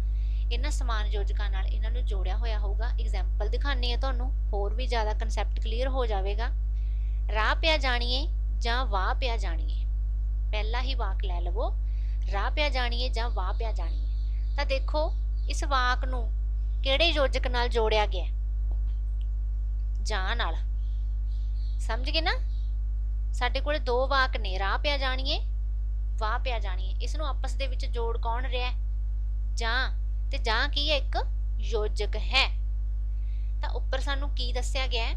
ਇਹਨਾਂ ਸਮਾਨ ਯੋਜਕਾਂ ਨਾਲ ਇਹਨਾਂ ਨੂੰ ਜੋੜਿਆ ਹੋਇਆ ਹੋਊਗਾ। ਐਗਜ਼ਾਮਪਲ ਦਿਖਾਣੀ ਹੈ ਤੁਹਾਨੂੰ, ਹੋਰ ਵੀ ਜ਼ਿਆਦਾ ਕਨਸੈਪਟ ਕਲੀਅਰ ਹੋ ਜਾਵੇਗਾ। ਰਾਹ ਪਿਆ ਜਾਣੀਏ ਜਾਂ ਵਾਹ ਪਿਆ ਜਾਣੀਏ। ਪਹਿਲਾ ਹੀ ਵਾਕ ਲੈ ਲਵੋ, ਰਾਹ ਪਿਆ ਜਾਣੀਏ ਜਾਂ ਵਾਹ ਪਿਆ ਜਾਣੀਏ। ਤਾਂ ਦੇਖੋ ਇਸ ਵਾਕ ਨੂੰ ਕਿਹੜੇ ਯੋਜਕ ਨਾਲ ਜੋੜਿਆ ਗਿਆ? ਜਾਂ ਨਾਲ। ਸਮਝ ਗਏ ਨਾ? ਸਾਡੇ ਕੋਲ ਦੋ ਵਾਕ ਨੇ, ਰਾਹ ਪਿਆ ਜਾਣੀਏ, ਵਾਹ ਪਿਆ ਜਾਣੀਏ। ਇਸ ਨੂੰ ਆਪਸ ਦੇ ਵਿੱਚ ਜੋੜ ਕੌਣ ਰਿਹਾ? ਜਾਂ। ਤੇ ਜਾਂ ਕੀ ਹੈ? ਇੱਕ ਯੋਜਕ ਹੈ। ਤਾਂ ਉੱਪਰ ਸਾਨੂੰ ਕੀ ਦੱਸਿਆ ਗਿਆ ਹੈ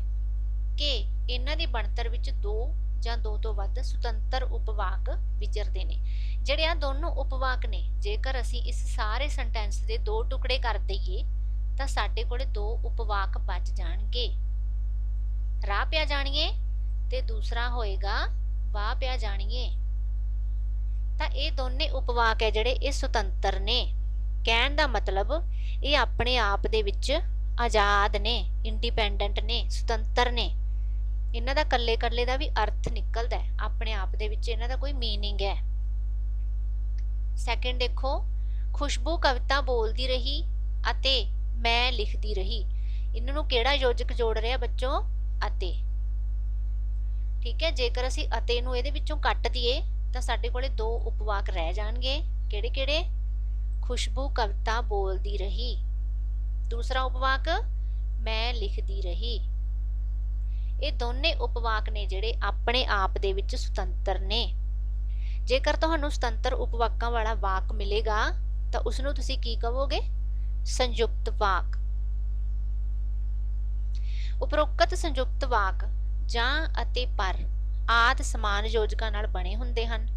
ਕਿ ਇਹਨਾਂ ਦੀ ਬਣਤਰ ਵਿੱਚ ਦੋ ਜਾਂ ਦੋ ਤੋਂ ਵੱਧ ਸੁਤੰਤਰ ਉਪਵਾਕ ਵਿਚਰਦੇ ਨੇ। ਜਿਹੜੇ ਆ ਦੋਨੋਂ ਉਪਵਾਕ ਨੇ, ਜੇਕਰ ਅਸੀਂ ਇਸ ਸਾਰੇ ਸੈਂਟੈਂਸ ਦੇ ਦੋ ਟੁਕੜੇ ਕਰ ਦਈਏ ਤਾਂ ਸਾਡੇ ਕੋਲੇ ਦੋ ਉਪਵਾਕ ਬਚ ਜਾਣਗੇ। ਰਾਹ ਪਿਆ ਜਾਣੀਏ ਤੇ ਦੂਸਰਾ ਹੋਏਗਾ ਵਾਹ ਪਿਆ ਜਾਣੀਏ। ਤਾਂ ਇਹ ਦੋਨੇ ਉਪਵਾਕ ਹੈ ਜਿਹੜੇ ਇਹ ਸੁਤੰਤਰ ਨੇ। ਕਹਿਣ ਦਾ ਮਤਲਬ ਇਹ ਆਪਣੇ ਆਪ ਦੇ ਵਿੱਚ ਆਜ਼ਾਦ ਨੇ, ਇੰਡੀਪੈਂਡੈਂਟ ਨੇ, ਸੁਤੰਤਰ ਨੇ। ਇਹਨਾਂ ਦਾ ਕੱਲੇ ਕੱਲੇ ਦਾ ਵੀ ਅਰਥ ਨਿਕਲਦਾ ਹੈ, ਆਪਣੇ ਆਪ ਦੇ ਵਿੱਚ ਇਹਨਾਂ ਦਾ ਕੋਈ ਮੀਨਿੰਗ ਹੈ। ਸੈਕਿੰਡ ਦੇਖੋ, ਖੁਸ਼ਬੂ ਕਵਿਤਾ ਬੋਲਦੀ ਰਹੀ ਅਤੇ ਮੈਂ ਲਿਖਦੀ ਰਹੀ। ਇਹਨਾਂ ਨੂੰ ਕਿਹੜਾ ਯੋਜਕ ਜੋੜ ਰਿਹਾ ਬੱਚੋ? ਅਤੇ। ਠੀਕ ਹੈ, ਜੇਕਰ ਅਸੀਂ ਅਤੇ ਨੂੰ ਇਹਦੇ ਵਿੱਚੋਂ ਕੱਟ ਦਈਏ ਤਾਂ ਸਾਡੇ ਕੋਲੇ ਦੋ ਉਪਵਾਕ ਰਹਿ ਜਾਣਗੇ। ਕਿਹੜੇ ਕਿਹੜੇ? ਖੁਸ਼ਬੂ ਕਵਿਤਾ ਬੋਲਦੀ ਰਹੀ, ਦੂਸਰਾ ਉਪਵਾਕ ਮੈਂ ਲਿਖਦੀ ਰਹੀ। ਇਹ ਦੋਨੇ ਉਪਵਾਕ ਨੇ ਜਿਹੜੇ ਆਪਣੇ ਆਪ ਦੇ ਵਿੱਚ ਸੁਤੰਤਰ ਨੇ। ਜੇਕਰ ਤੁਹਾਨੂੰ ਸੁਤੰਤਰ ਉਪਵਾਕਾਂ ਵਾਲਾ ਵਾਕ ਮਿਲੇਗਾ ਤਾਂ ਉਸ ਨੂੰ ਤੁਸੀਂ ਕੀ ਕਹੋਗੇ? ਸੰਯੁਕਤ ਵਾਕ। ਉਪਰੋਕਤ ਸੰਯੁਕਤ ਵਾਕ ਜਾਂ ਅਤੇ ਪਰ ਆਦਿ ਸਮਾਨ ਯੋਜਕਾਂ ਨਾਲ ਬਣੇ ਹੁੰਦੇ ਹਨ।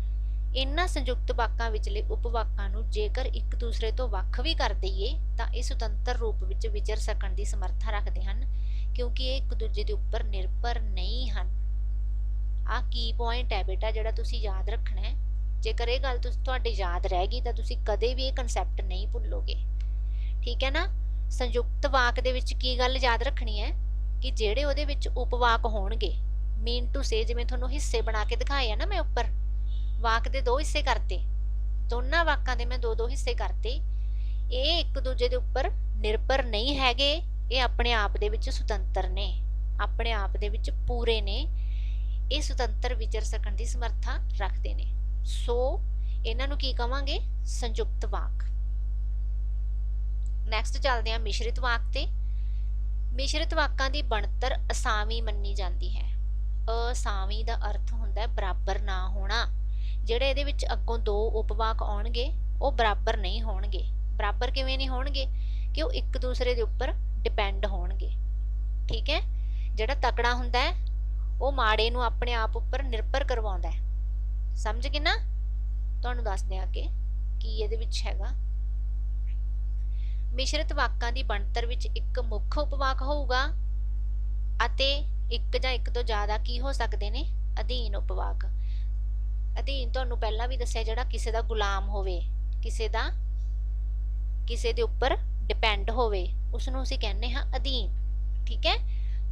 ਇਹਨਾਂ ਸੰਯੁਕਤ ਵਾਕਾਂ ਵਿਚਲੇ ਉਪਵਾਕਾਂ ਨੂੰ ਜੇਕਰ ਇੱਕ ਦੂਸਰੇ ਤੋਂ ਵੱਖ ਵੀ ਕਰ ਦਈਏ ਤਾਂ ਇਹ ਸੁਤੰਤਰ ਰੂਪ ਵਿੱਚ ਵਿਚਰ ਸਕਣ ਦੀ ਸਮਰੱਥਾ ਰੱਖਦੇ ਹਨ, ਕਿਉਂਕਿ ਇਹ ਇੱਕ ਦੂਜੇ ਦੇ ਉੱਪਰ ਨਿਰਭਰ ਨਹੀਂ ਹਨ। ਆਹ ਕੀ ਪੁਆਇੰਟ ਹੈ ਬੇਟਾ ਜਿਹੜਾ ਤੁਸੀਂ ਯਾਦ ਰੱਖਣਾ ਹੈ। ਜੇਕਰ ਇਹ ਗੱਲ ਤੁਹਾਡੇ ਯਾਦ ਰਹਿ ਗਈ ਤਾਂ ਤੁਸੀਂ ਕਦੇ ਵੀ ਇਹ ਕਨਸੈਪਟ ਨਹੀਂ ਭੁੱਲੋਗੇ। ਠੀਕ ਹੈ ਨਾ? ਸੰਯੁਕਤ ਵਾਕ ਦੇ ਵਿੱਚ ਕੀ ਗੱਲ ਯਾਦ ਰੱਖਣੀ ਹੈ ਕਿ ਜਿਹੜੇ ਉਹਦੇ ਵਿੱਚ ਉਪਵਾਕ ਹੋਣਗੇ, ਮੀਨ ਟੂ ਸੇ, ਜਿਵੇਂ ਤੁਹਾਨੂੰ ਹਿੱਸੇ ਬਣਾ ਕੇ ਦਿਖਾਏ ਆ ਨਾ ਮੈਂ ਉੱਪਰ, ਵਾਕ ਦੇ ਦੋ ਹਿੱਸੇ ਕਰਤੇ, ਦੋਨਾਂ ਵਾਕਾਂ ਦੇ ਮੈਂ ਦੋ ਦੋ ਹਿੱਸੇ ਕਰਤੇ। ਇਹ ਇੱਕ ਦੂਜੇ ਦੇ ਉੱਪਰ ਨਿਰਭਰ ਨਹੀਂ ਹੈਗੇ, ਇਹ ਆਪਣੇ ਆਪ ਦੇ ਵਿੱਚ ਸੁਤੰਤਰ ਨੇ, ਆਪਣੇ ਆਪ ਦੇ ਵਿੱਚ ਪੂਰੇ ਨੇ। ਇਹ ਸੁਤੰਤਰ ਵਿਚਰ ਸਕਣ ਦੀ ਸਮਰੱਥਾ ਰੱਖਦੇ ਨੇ। ਸੋ ਇਹਨਾਂ ਨੂੰ ਕੀ ਕਵਾਂਗੇ? ਸੰਯੁਕਤ ਵਾਕ। ਨੈਕਸਟ ਚੱਲਦੇ ਹਾਂ ਮਿਸ਼ਰਿਤ ਵਾਕ ਤੇ। ਮਿਸ਼ਰਿਤ ਵਾਕਾਂ ਦੀ ਬਣਤਰ ਅਸਾਵੀਂ ਮੰਨੀ ਜਾਂਦੀ ਹੈ। ਅਸਾਵੀਂ ਦਾ ਅਰਥ ਹੁੰਦਾ ਹੈ ਬਰਾਬਰ ਨਾ ਹੋਣਾ। ਜਿਹੜੇ ਇਹਦੇ ਵਿੱਚ ਅੱਗੋਂ ਦੋ ਉਪਵਾਕ ਆਉਣਗੇ ਉਹ ਬਰਾਬਰ ਨਹੀਂ ਹੋਣਗੇ। ਬਰਾਬਰ ਕਿਵੇਂ ਨਹੀਂ ਹੋਣਗੇ? ਕਿ ਉਹ ਇੱਕ ਦੂਸਰੇ ਦੇ ਉੱਪਰ ਡਿਪੈਂਡ ਹੋਣਗੇ। ਠੀਕ ਹੈ, ਜਿਹੜਾ ਤਕੜਾ ਹੁੰਦਾ ਹੈ ਉਹ ਮਾੜੇ ਨੂੰ ਆਪਣੇ ਆਪ ਉੱਪਰ ਨਿਰਭਰ ਕਰਵਾਉਂਦਾ ਹੈ। ਸਮਝ ਗਏ ਨਾ? ਤੁਹਾਨੂੰ ਦੱਸਦੇ ਆ ਕਿ ਕੀ ਇਹਦੇ ਵਿੱਚ ਹੈਗਾ। ਮਿਸ਼ਰਿਤ ਵਾਕਾਂ ਦੀ ਬਣਤਰ ਵਿੱਚ ਇੱਕ ਮੁੱਖ ਉਪਵਾਕ ਹੋਊਗਾ ਅਤੇ ਇੱਕ ਜਾਂ ਇੱਕ ਤੋਂ ਜ਼ਿਆਦਾ ਕੀ ਹੋ ਸਕਦੇ ਨੇ? ਅਧੀਨ ਉਪਵਾਕ। ਅਧੀਨ ਤੁਹਾਨੂੰ ਪਹਿਲਾਂ ਵੀ ਦੱਸਿਆ, ਜਿਹੜਾ ਕਿਸੇ ਦਾ ਗੁਲਾਮ ਹੋਵੇ, ਕਿਸੇ ਦੇ ਉੱਪਰ ਡਿਪੈਂਡ ਹੋਵੇ, ਉਸ ਨੂੰ ਅਸੀਂ ਕਹਿੰਦੇ ਹਾਂ ਅਧੀਨ। ਠੀਕ ਹੈ,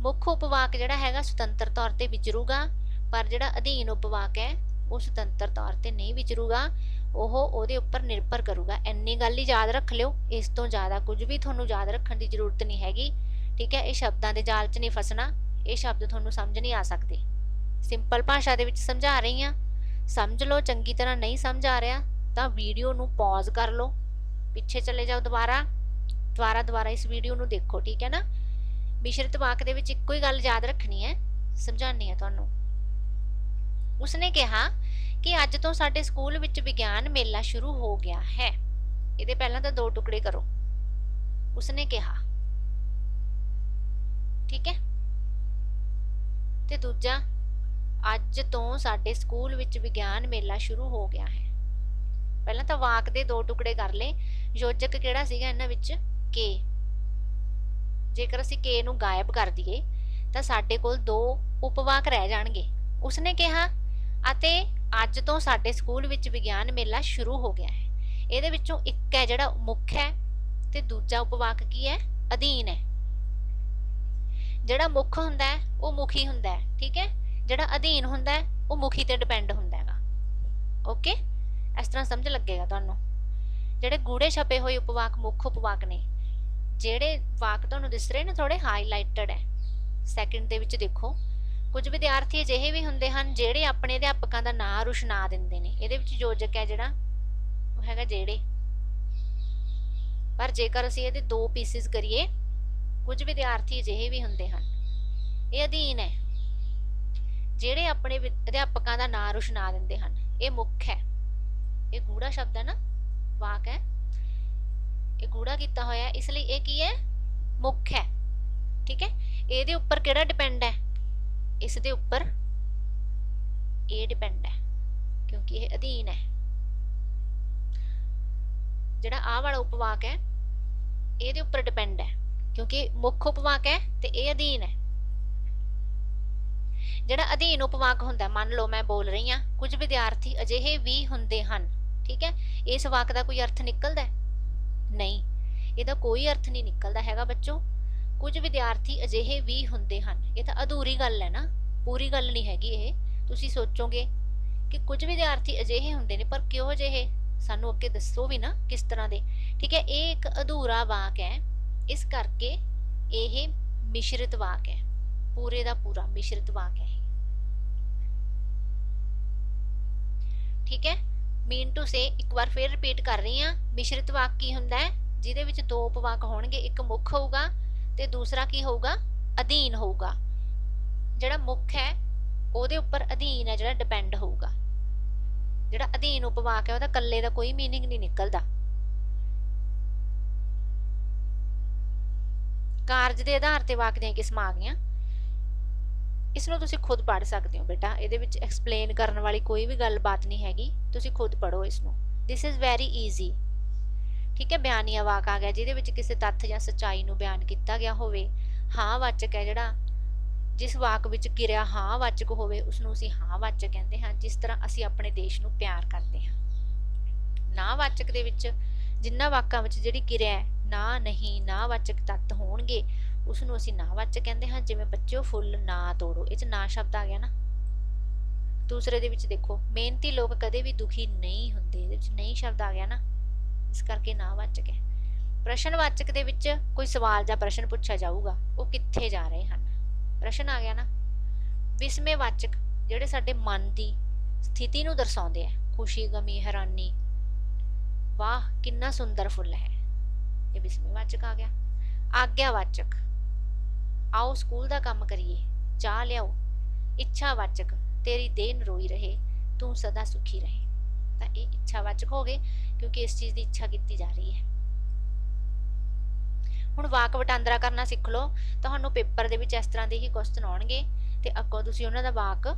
ਮੁੱਖ ਉਪਵਾਕ ਜਿਹੜਾ ਹੈਗਾ ਸੁਤੰਤਰ ਤੌਰ ਤੇ ਵਿਚਰੂਗਾ, ਪਰ ਜਿਹੜਾ ਅਧੀਨ ਉਪਵਾਕ ਹੈ ਉਹ ਸੁਤੰਤਰ ਤੌਰ ਤੇ ਨਹੀਂ ਵਿਚਰੂਗਾ, ਉਹ ਉਹਦੇ ਉੱਪਰ ਨਿਰਭਰ ਕਰੂਗਾ। ਇੰਨੀ ਗੱਲ ਹੀ ਯਾਦ ਰੱਖ ਲਿਓ, ਇਸ ਤੋਂ ਜ਼ਿਆਦਾ ਕੁਝ ਵੀ ਤੁਹਾਨੂੰ ਯਾਦ ਰੱਖਣ ਦੀ ਜ਼ਰੂਰਤ ਨਹੀਂ ਹੈਗੀ। ਠੀਕ ਹੈ, ਇਹ ਸ਼ਬਦਾਂ ਦੇ ਜਾਲ 'ਚ ਨਹੀਂ ਫਸਣਾ, ਇਹ ਸ਼ਬਦ ਤੁਹਾਨੂੰ ਸਮਝ ਨਹੀਂ ਆ ਸਕਦੇ। ਸਿੰਪਲ ਭਾਸ਼ਾ ਦੇ ਵਿੱਚ ਸਮਝਾ ਰਹੀ ਹਾਂ, ਸਮਝ ਲਓ। ਚੰਗੀ ਤਰ੍ਹਾਂ ਨਹੀਂ ਸਮਝ ਆ ਰਿਹਾ ਤਾਂ ਵੀਡੀਓ ਨੂੰ ਪੌਜ਼ ਕਰ ਲਓ, ਪਿੱਛੇ ਚਲੇ ਜਾਓ, ਦੁਬਾਰਾ ਇਸ ਵੀਡੀਓ ਨੂੰ ਦੇਖੋ, ਠੀਕ ਹੈ ਨਾ। ਮਿਸ਼ਰਿਤ ਵਾਕ ਦੇ ਵਿੱਚ ਇੱਕੋ ਹੀ ਗੱਲ ਯਾਦ ਰੱਖਣੀ ਹੈ, ਸਮਝਾਣੀ ਹੈ ਤੁਹਾਨੂੰ। ਉਸਨੇ ਕਿਹਾ ਕਿ ਅੱਜ ਤੋਂ ਸਾਡੇ ਸਕੂਲ ਵਿੱਚ ਵਿਗਿਆਨ ਮੇਲਾ ਸ਼ੁਰੂ ਹੋ ਗਿਆ ਹੈ। ਇਹਦੇ ਪਹਿਲਾਂ ਤਾਂ 2 ਟੁਕੜੇ ਕਰੋ, ਉਸਨੇ ਕਿਹਾ, ਠੀਕ ਹੈ। ਤੇ ਦੂਜਾ, ਅੱਜ ਤੋਂ ਸਾਡੇ ਸਕੂਲ ਵਿੱਚ ਵਿਗਿਆਨ ਮੇਲਾ ਸ਼ੁਰੂ ਹੋ ਗਿਆ ਹੈ। ਪਹਿਲਾਂ ਤਾਂ ਵਾਕ ਦੇ 2 ਟੁਕੜੇ ਕਰ ਲਏ। ਯੋਜਕ ਕਿਹੜਾ ਸੀਗਾ ਇਹਨਾਂ ਵਿੱਚ? ਕੇ। ਜੇਕਰ ਅਸੀਂ ਕੇ ਨੂੰ ਗਾਇਬ ਕਰ ਦਈਏ ਤਾਂ ਸਾਡੇ ਕੋਲ 2 ਉਪਵਾਕ ਰਹਿ ਜਾਣਗੇ। ਉਸਨੇ ਕਿਹਾ ਅਤੇ ਅੱਜ ਤੋਂ ਸਾਡੇ ਸਕੂਲ ਵਿੱਚ ਵਿਗਿਆਨ ਮੇਲਾ ਸ਼ੁਰੂ ਹੋ ਗਿਆ ਹੈ। ਇਹਦੇ ਵਿੱਚੋਂ ਇੱਕ ਹੈ ਜਿਹੜਾ ਮੁੱਖ ਹੈ ਤੇ ਦੂਜਾ ਉਪਵਾਕ ਕੀ ਹੈ? ਅਧੀਨ ਹੈ। ਜਿਹੜਾ ਮੁੱਖ ਹੁੰਦਾ ਹੈ ਉਹ ਮੁਖੀ ਹੁੰਦਾ ਹੈ, ਠੀਕ ਹੈ। ਜਿਹੜਾ ਅਧੀਨ ਹੁੰਦਾ ਹੈ ਉਹ ਮੁਖੀ ਤੇ ਡਿਪੈਂਡ ਹੁੰਦਾ ਹੈਗਾ। ਓਕੇ, ਇਸ ਤਰ੍ਹਾਂ ਸਮਝ ਲੱਗੇਗਾ ਤੁਹਾਨੂੰ। ਜਿਹੜੇ ਗੂੜੇ ਛਪੇ ਹੋਏ ਉਪਵਾਕ ਮੁੱਖ ਉਪਵਾਕ ਨੇ। ਜਿਹੜੇ ਵਾਕ ਤੁਹਾਨੂੰ ਦਿਸ ਰਹੇ ਨੇ ਥੋੜੇ ਹਾਈਲਾਈਟਡ ਹੈ, ਸੈਕਿੰਡ ਦੇ ਵਿੱਚ ਦੇਖੋ। ਕੁਝ ਵਿਦਿਆਰਥੀ ਅਜਿਹੇ ਵੀ ਹੁੰਦੇ ਹਨ ਜਿਹੜੇ ਆਪਣੇ ਅਧਿਆਪਕਾਂ ਦਾ ਨਾਂ ਰੁਸ਼ਨਾ ਦਿੰਦੇ ਨੇ। ਇਹਦੇ ਵਿੱਚ ਯੋਜਕ ਹੈ ਜਿਹੜਾ ਉਹ ਹੈਗਾ ਜਿਹੜੇ। ਪਰ ਜੇਕਰ ਅਸੀਂ ਇਹਦੇ 2 ਪੀਸਿਸ ਕਰੀਏ, ਕੁਝ ਵਿਦਿਆਰਥੀ ਅਜਿਹੇ ਵੀ ਹੁੰਦੇ ਹਨ, ਇਹ ਅਧੀਨ ਹੈ। ਜਿਹੜੇ ਆਪਣੇ ਅਧਿਆਪਕਾਂ ਦਾ ਨਾਂ ਰੁਸ਼ਨਾ ਦਿੰਦੇ ਹਨ, ਇਹ ਮੁੱਖ ਹੈ। ਇਹ ਗੂੜਾ ਸ਼ਬਦ ਹੈ ਨਾ, ਵਾਕ ਹੈ, ਇਹ ਗੂੜਾ ਕੀਤਾ ਹੋਇਆ, ਇਸ ਲਈ ਇਹ ਕੀ ਹੈ? ਮੁੱਖ ਹੈ, ਠੀਕ ਹੈ। ਇਹਦੇ ਉੱਪਰ ਕਿਹੜਾ ਡਿਪੈਂਡ ਹੈ? ਇਸ ਦੇ ਉੱਪਰ ਇਹ ਡਿਪੈਂਡ ਹੈ, ਕਿਉਂਕਿ ਇਹ ਅਧੀਨ ਹੈ। ਜਿਹੜਾ ਆਹ ਵਾਲਾ ਉਪਵਾਕ ਹੈ ਇਹਦੇ ਉੱਪਰ ਡਿਪੈਂਡ ਹੈ, ਕਿਉਂਕਿ ਮੁੱਖ ਉਪਵਾਕ ਹੈ ਤੇ ਇਹ ਅਧੀਨ ਹੈ। ਜਿਹੜਾ ਅਧੀਨ ਉਪਵਾਕ ਹੁੰਦਾ, ਮੰਨ ਲਓ ਮੈਂ ਬੋਲ ਰਹੀ ਹਾਂ, ਕੁਝ ਵਿਦਿਆਰਥੀ ਅਜਿਹੇ ਵੀ ਹੁੰਦੇ ਹਨ, ਠੀਕ ਹੈ। ਇਸ ਵਾਕ ਦਾ ਕੋਈ ਅਰਥ ਨਿਕਲਦਾ ਹੈ? ਨਹੀਂ, ਇਹਦਾ ਕੋਈ ਅਰਥ ਨਹੀਂ ਨਿਕਲਦਾ ਹੈਗਾ ਬੱਚੋ। ਕੁਝ ਵਿਦਿਆਰਥੀ ਅਜਿਹੇ ਵੀ ਹੁੰਦੇ ਹਨ, ਇਹ ਤਾਂ ਅਧੂਰੀ ਗੱਲ ਹੈ ਨਾ, ਪੂਰੀ ਗੱਲ ਨਹੀਂ ਹੈਗੀ ਇਹ। ਤੁਸੀਂ ਸੋਚੋਗੇ ਕਿ ਕੁਝ ਵਿਦਿਆਰਥੀ ਅਜਿਹੇ ਹੁੰਦੇ ਨੇ, ਪਰ ਕਿਉਂ ਅਜਿਹੇ? ਸਾਨੂੰ ਅੱਗੇ ਦੱਸੋ ਵੀ ਨਾ ਕਿਸ ਤਰ੍ਹਾਂ ਦੇ, ਠੀਕ ਹੈ। ਇਹ ਇੱਕ ਅਧੂਰਾ ਵਾਕ ਹੈ, ਇਸ ਕਰਕੇ ਇਹ ਮਿਸ਼ਰਿਤ ਵਾਕ ਹੈ, ਪੂਰੇ ਦਾ ਪੂਰਾ ਮਿਸ਼ਰਿਤ ਵਾਕ ਹੈ ਇਹ, ਠੀਕ ਹੈ। ਮੀਨ ਟੂ ਸੇ, ਇੱਕ ਵਾਰ ਫਿਰ ਰਿਪੀਟ ਕਰ ਰਹੀ ਹਾਂ। ਮਿਸ਼ਰਿਤ ਵਾਕ ਕੀ ਹੁੰਦਾ ਹੈ? ਜਿਹਦੇ ਵਿੱਚ 2 ਉਪਵਾਕ ਹੋਣਗੇ, ਇੱਕ ਮੁੱਖ ਹੋਊਗਾ ਤੇ ਦੂਸਰਾ ਕੀ ਹੋਊਗਾ? ਅਧੀਨ ਹੋਊਗਾ। ਜਿਹੜਾ ਮੁੱਖ ਹੈ ਉਹਦੇ ਉੱਪਰ ਅਧੀਨ ਹੈ ਜਿਹੜਾ ਡਿਪੈਂਡ ਹੋਊਗਾ। ਜਿਹੜਾ ਅਧੀਨ ਉਪਵਾਕ ਹੈ ਉਹਦਾ ਇਕੱਲੇ ਦਾ ਕੋਈ ਮੀਨਿੰਗ ਨਹੀਂ ਨਿਕਲਦਾ। ਕਾਰਜ ਦੇ ਆਧਾਰ ਤੇ ਵਾਕ ਦੀਆਂ ਕਿਸਮਾਂ ਆ ਗਈਆਂ। ਇਸ ਨੂੰ ਤੁਸੀਂ ਖੁਦ ਪੜ੍ਹ ਸਕਦੇ ਹੋ ਬੇਟਾ, ਇਹਦੇ ਵਿੱਚ ਐਕਸਪਲੇਨ ਕਰਨ ਵਾਲੀ ਕੋਈ ਵੀ ਗੱਲਬਾਤ ਨਹੀਂ ਹੈਗੀ, ਤੁਸੀਂ ਖੁਦ ਪੜ੍ਹੋ ਇਸ ਨੂੰ। ਦਿਸ ਇਜ਼ ਵੈਰੀ ਈਜ਼ੀ, ਠੀਕ ਹੈ। ਬਿਆਨੀਆ ਵਾਕ ਆ ਗਿਆ ਜਿਹਦੇ ਵਿੱਚ ਕਿਸੇ ਤੱਥ ਜਾਂ ਸੱਚਾਈ ਨੂੰ ਬਿਆਨ ਕੀਤਾ ਗਿਆ ਹੋਵੇ। ਹਾਂ ਵਾਚਕ ਹੈ ਜਿਹੜਾ, ਜਿਸ ਵਾਕ ਵਿੱਚ ਕਿਰਿਆ ਹਾਂ ਵਾਚਕ ਹੋਵੇ ਉਸਨੂੰ ਅਸੀਂ ਹਾਂ ਵਾਚਕ ਕਹਿੰਦੇ ਹਾਂ। ਜਿਸ ਤਰ੍ਹਾਂ ਅਸੀਂ ਆਪਣੇ ਦੇਸ਼ ਨੂੰ ਪਿਆਰ ਕਰਦੇ ਹਾਂ। ਨਾ ਵਾਚਕ ਦੇ ਵਿੱਚ ਜਿਨ੍ਹਾਂ ਵਾਕਾਂ ਵਿੱਚ ਜਿਹੜੀ ਕਿਰਿਆ ਹੈ ਨਾ, ਨਹੀਂ, ਨਾ ਵਾਚਕ ਤੱਤ ਹੋਣਗੇ ਉਸਨੂੰ ਅਸੀਂ ਨਾ ਵਾਚਕ ਕਹਿੰਦੇ ਹਾਂ। ਜਿਵੇਂ ਬੱਚਿਓ ਫੁੱਲ ਨਾ ਤੋੜੋ, ਇਹ 'ਚ ਨਾ ਸ਼ਬਦ ਆ ਗਿਆ ਨਾ। ਦੂਸਰੇ ਦੇ ਵਿੱਚ ਦੇਖੋ, ਮਿਹਨਤੀ ਲੋਕ ਕਦੇ ਵੀ ਦੁਖੀ ਨਹੀਂ ਹੁੰਦੇ, ਇਹਦੇ ਵਿੱਚ ਨਹੀਂ ਸ਼ਬਦ ਆ ਗਿਆ ਨਾ, ਇਸ ਕਰਕੇ ਨਾ ਵਾਚਕ ਹੈ। ਪ੍ਰਸ਼ਨਵਾਚਕ ਦੇ ਵਿੱਚ ਕੋਈ ਸਵਾਲ ਜਾਂ ਪ੍ਰਸ਼ਨ ਪੁੱਛਿਆ ਜਾਊਗਾ, ਉਹ ਕਿੱਥੇ ਜਾ ਰਹੇ ਹਨ, ਪ੍ਰਸ਼ਨ ਆ ਗਿਆ ਨਾ। ਵਿਸਮੇਵਾਚਕ ਜਿਹੜੇ ਸਾਡੇ ਮਨ ਦੀ ਸਥਿਤੀ ਨੂੰ ਦਰਸਾਉਂਦੇ ਆ, ਖੁਸ਼ੀ, ਗਮੀ, ਹੈਰਾਨੀ, ਵਾਹ ਕਿੰਨਾ ਸੁੰਦਰ ਫੁੱਲ ਹੈ, ਇਹ ਵਿਸਮੇਵਾਚਕ ਆ ਗਿਆ। ਆਗਿਆਵਾਚਕ, ਆਓ ਸਕੂਲ ਦਾ ਕੰਮ ਕਰੀਏ, ਚਾਹ ਲਿਆਓ। ਇੱਛਾਵਾਚਕ, ਤੇਰੀ ਦੇਹ ਨਰੋਈ ਰਹੇ, ਤੂੰ ਸਦਾ ਸੁਖੀ ਰਹੇ। ਤਾਂ ਇਹ ਇੱਛਾਵਾਚਕ ਹੋ ਗਏ, ਕਿਉਂਕਿ ਇਸ ਚੀਜ਼ ਦੀ ਇੱਛਾ ਕੀਤੀ ਜਾ ਰਹੀ ਹੈ। ਹੁਣ ਵਾਕ ਵਟਾਂਦਰਾ ਕਰਨਾ ਸਿੱਖ ਲਓ। ਤੁਹਾਨੂੰ ਪੇਪਰ ਦੇ ਵਿੱਚ ਇਸ ਤਰ੍ਹਾਂ ਦੇ ਹੀ ਕੁਐਸਚਨ ਆਉਣਗੇ ਤੇ ਅੱਗੋਂ ਤੁਸੀਂ ਉਹਨਾਂ ਦਾ ਵਾਕ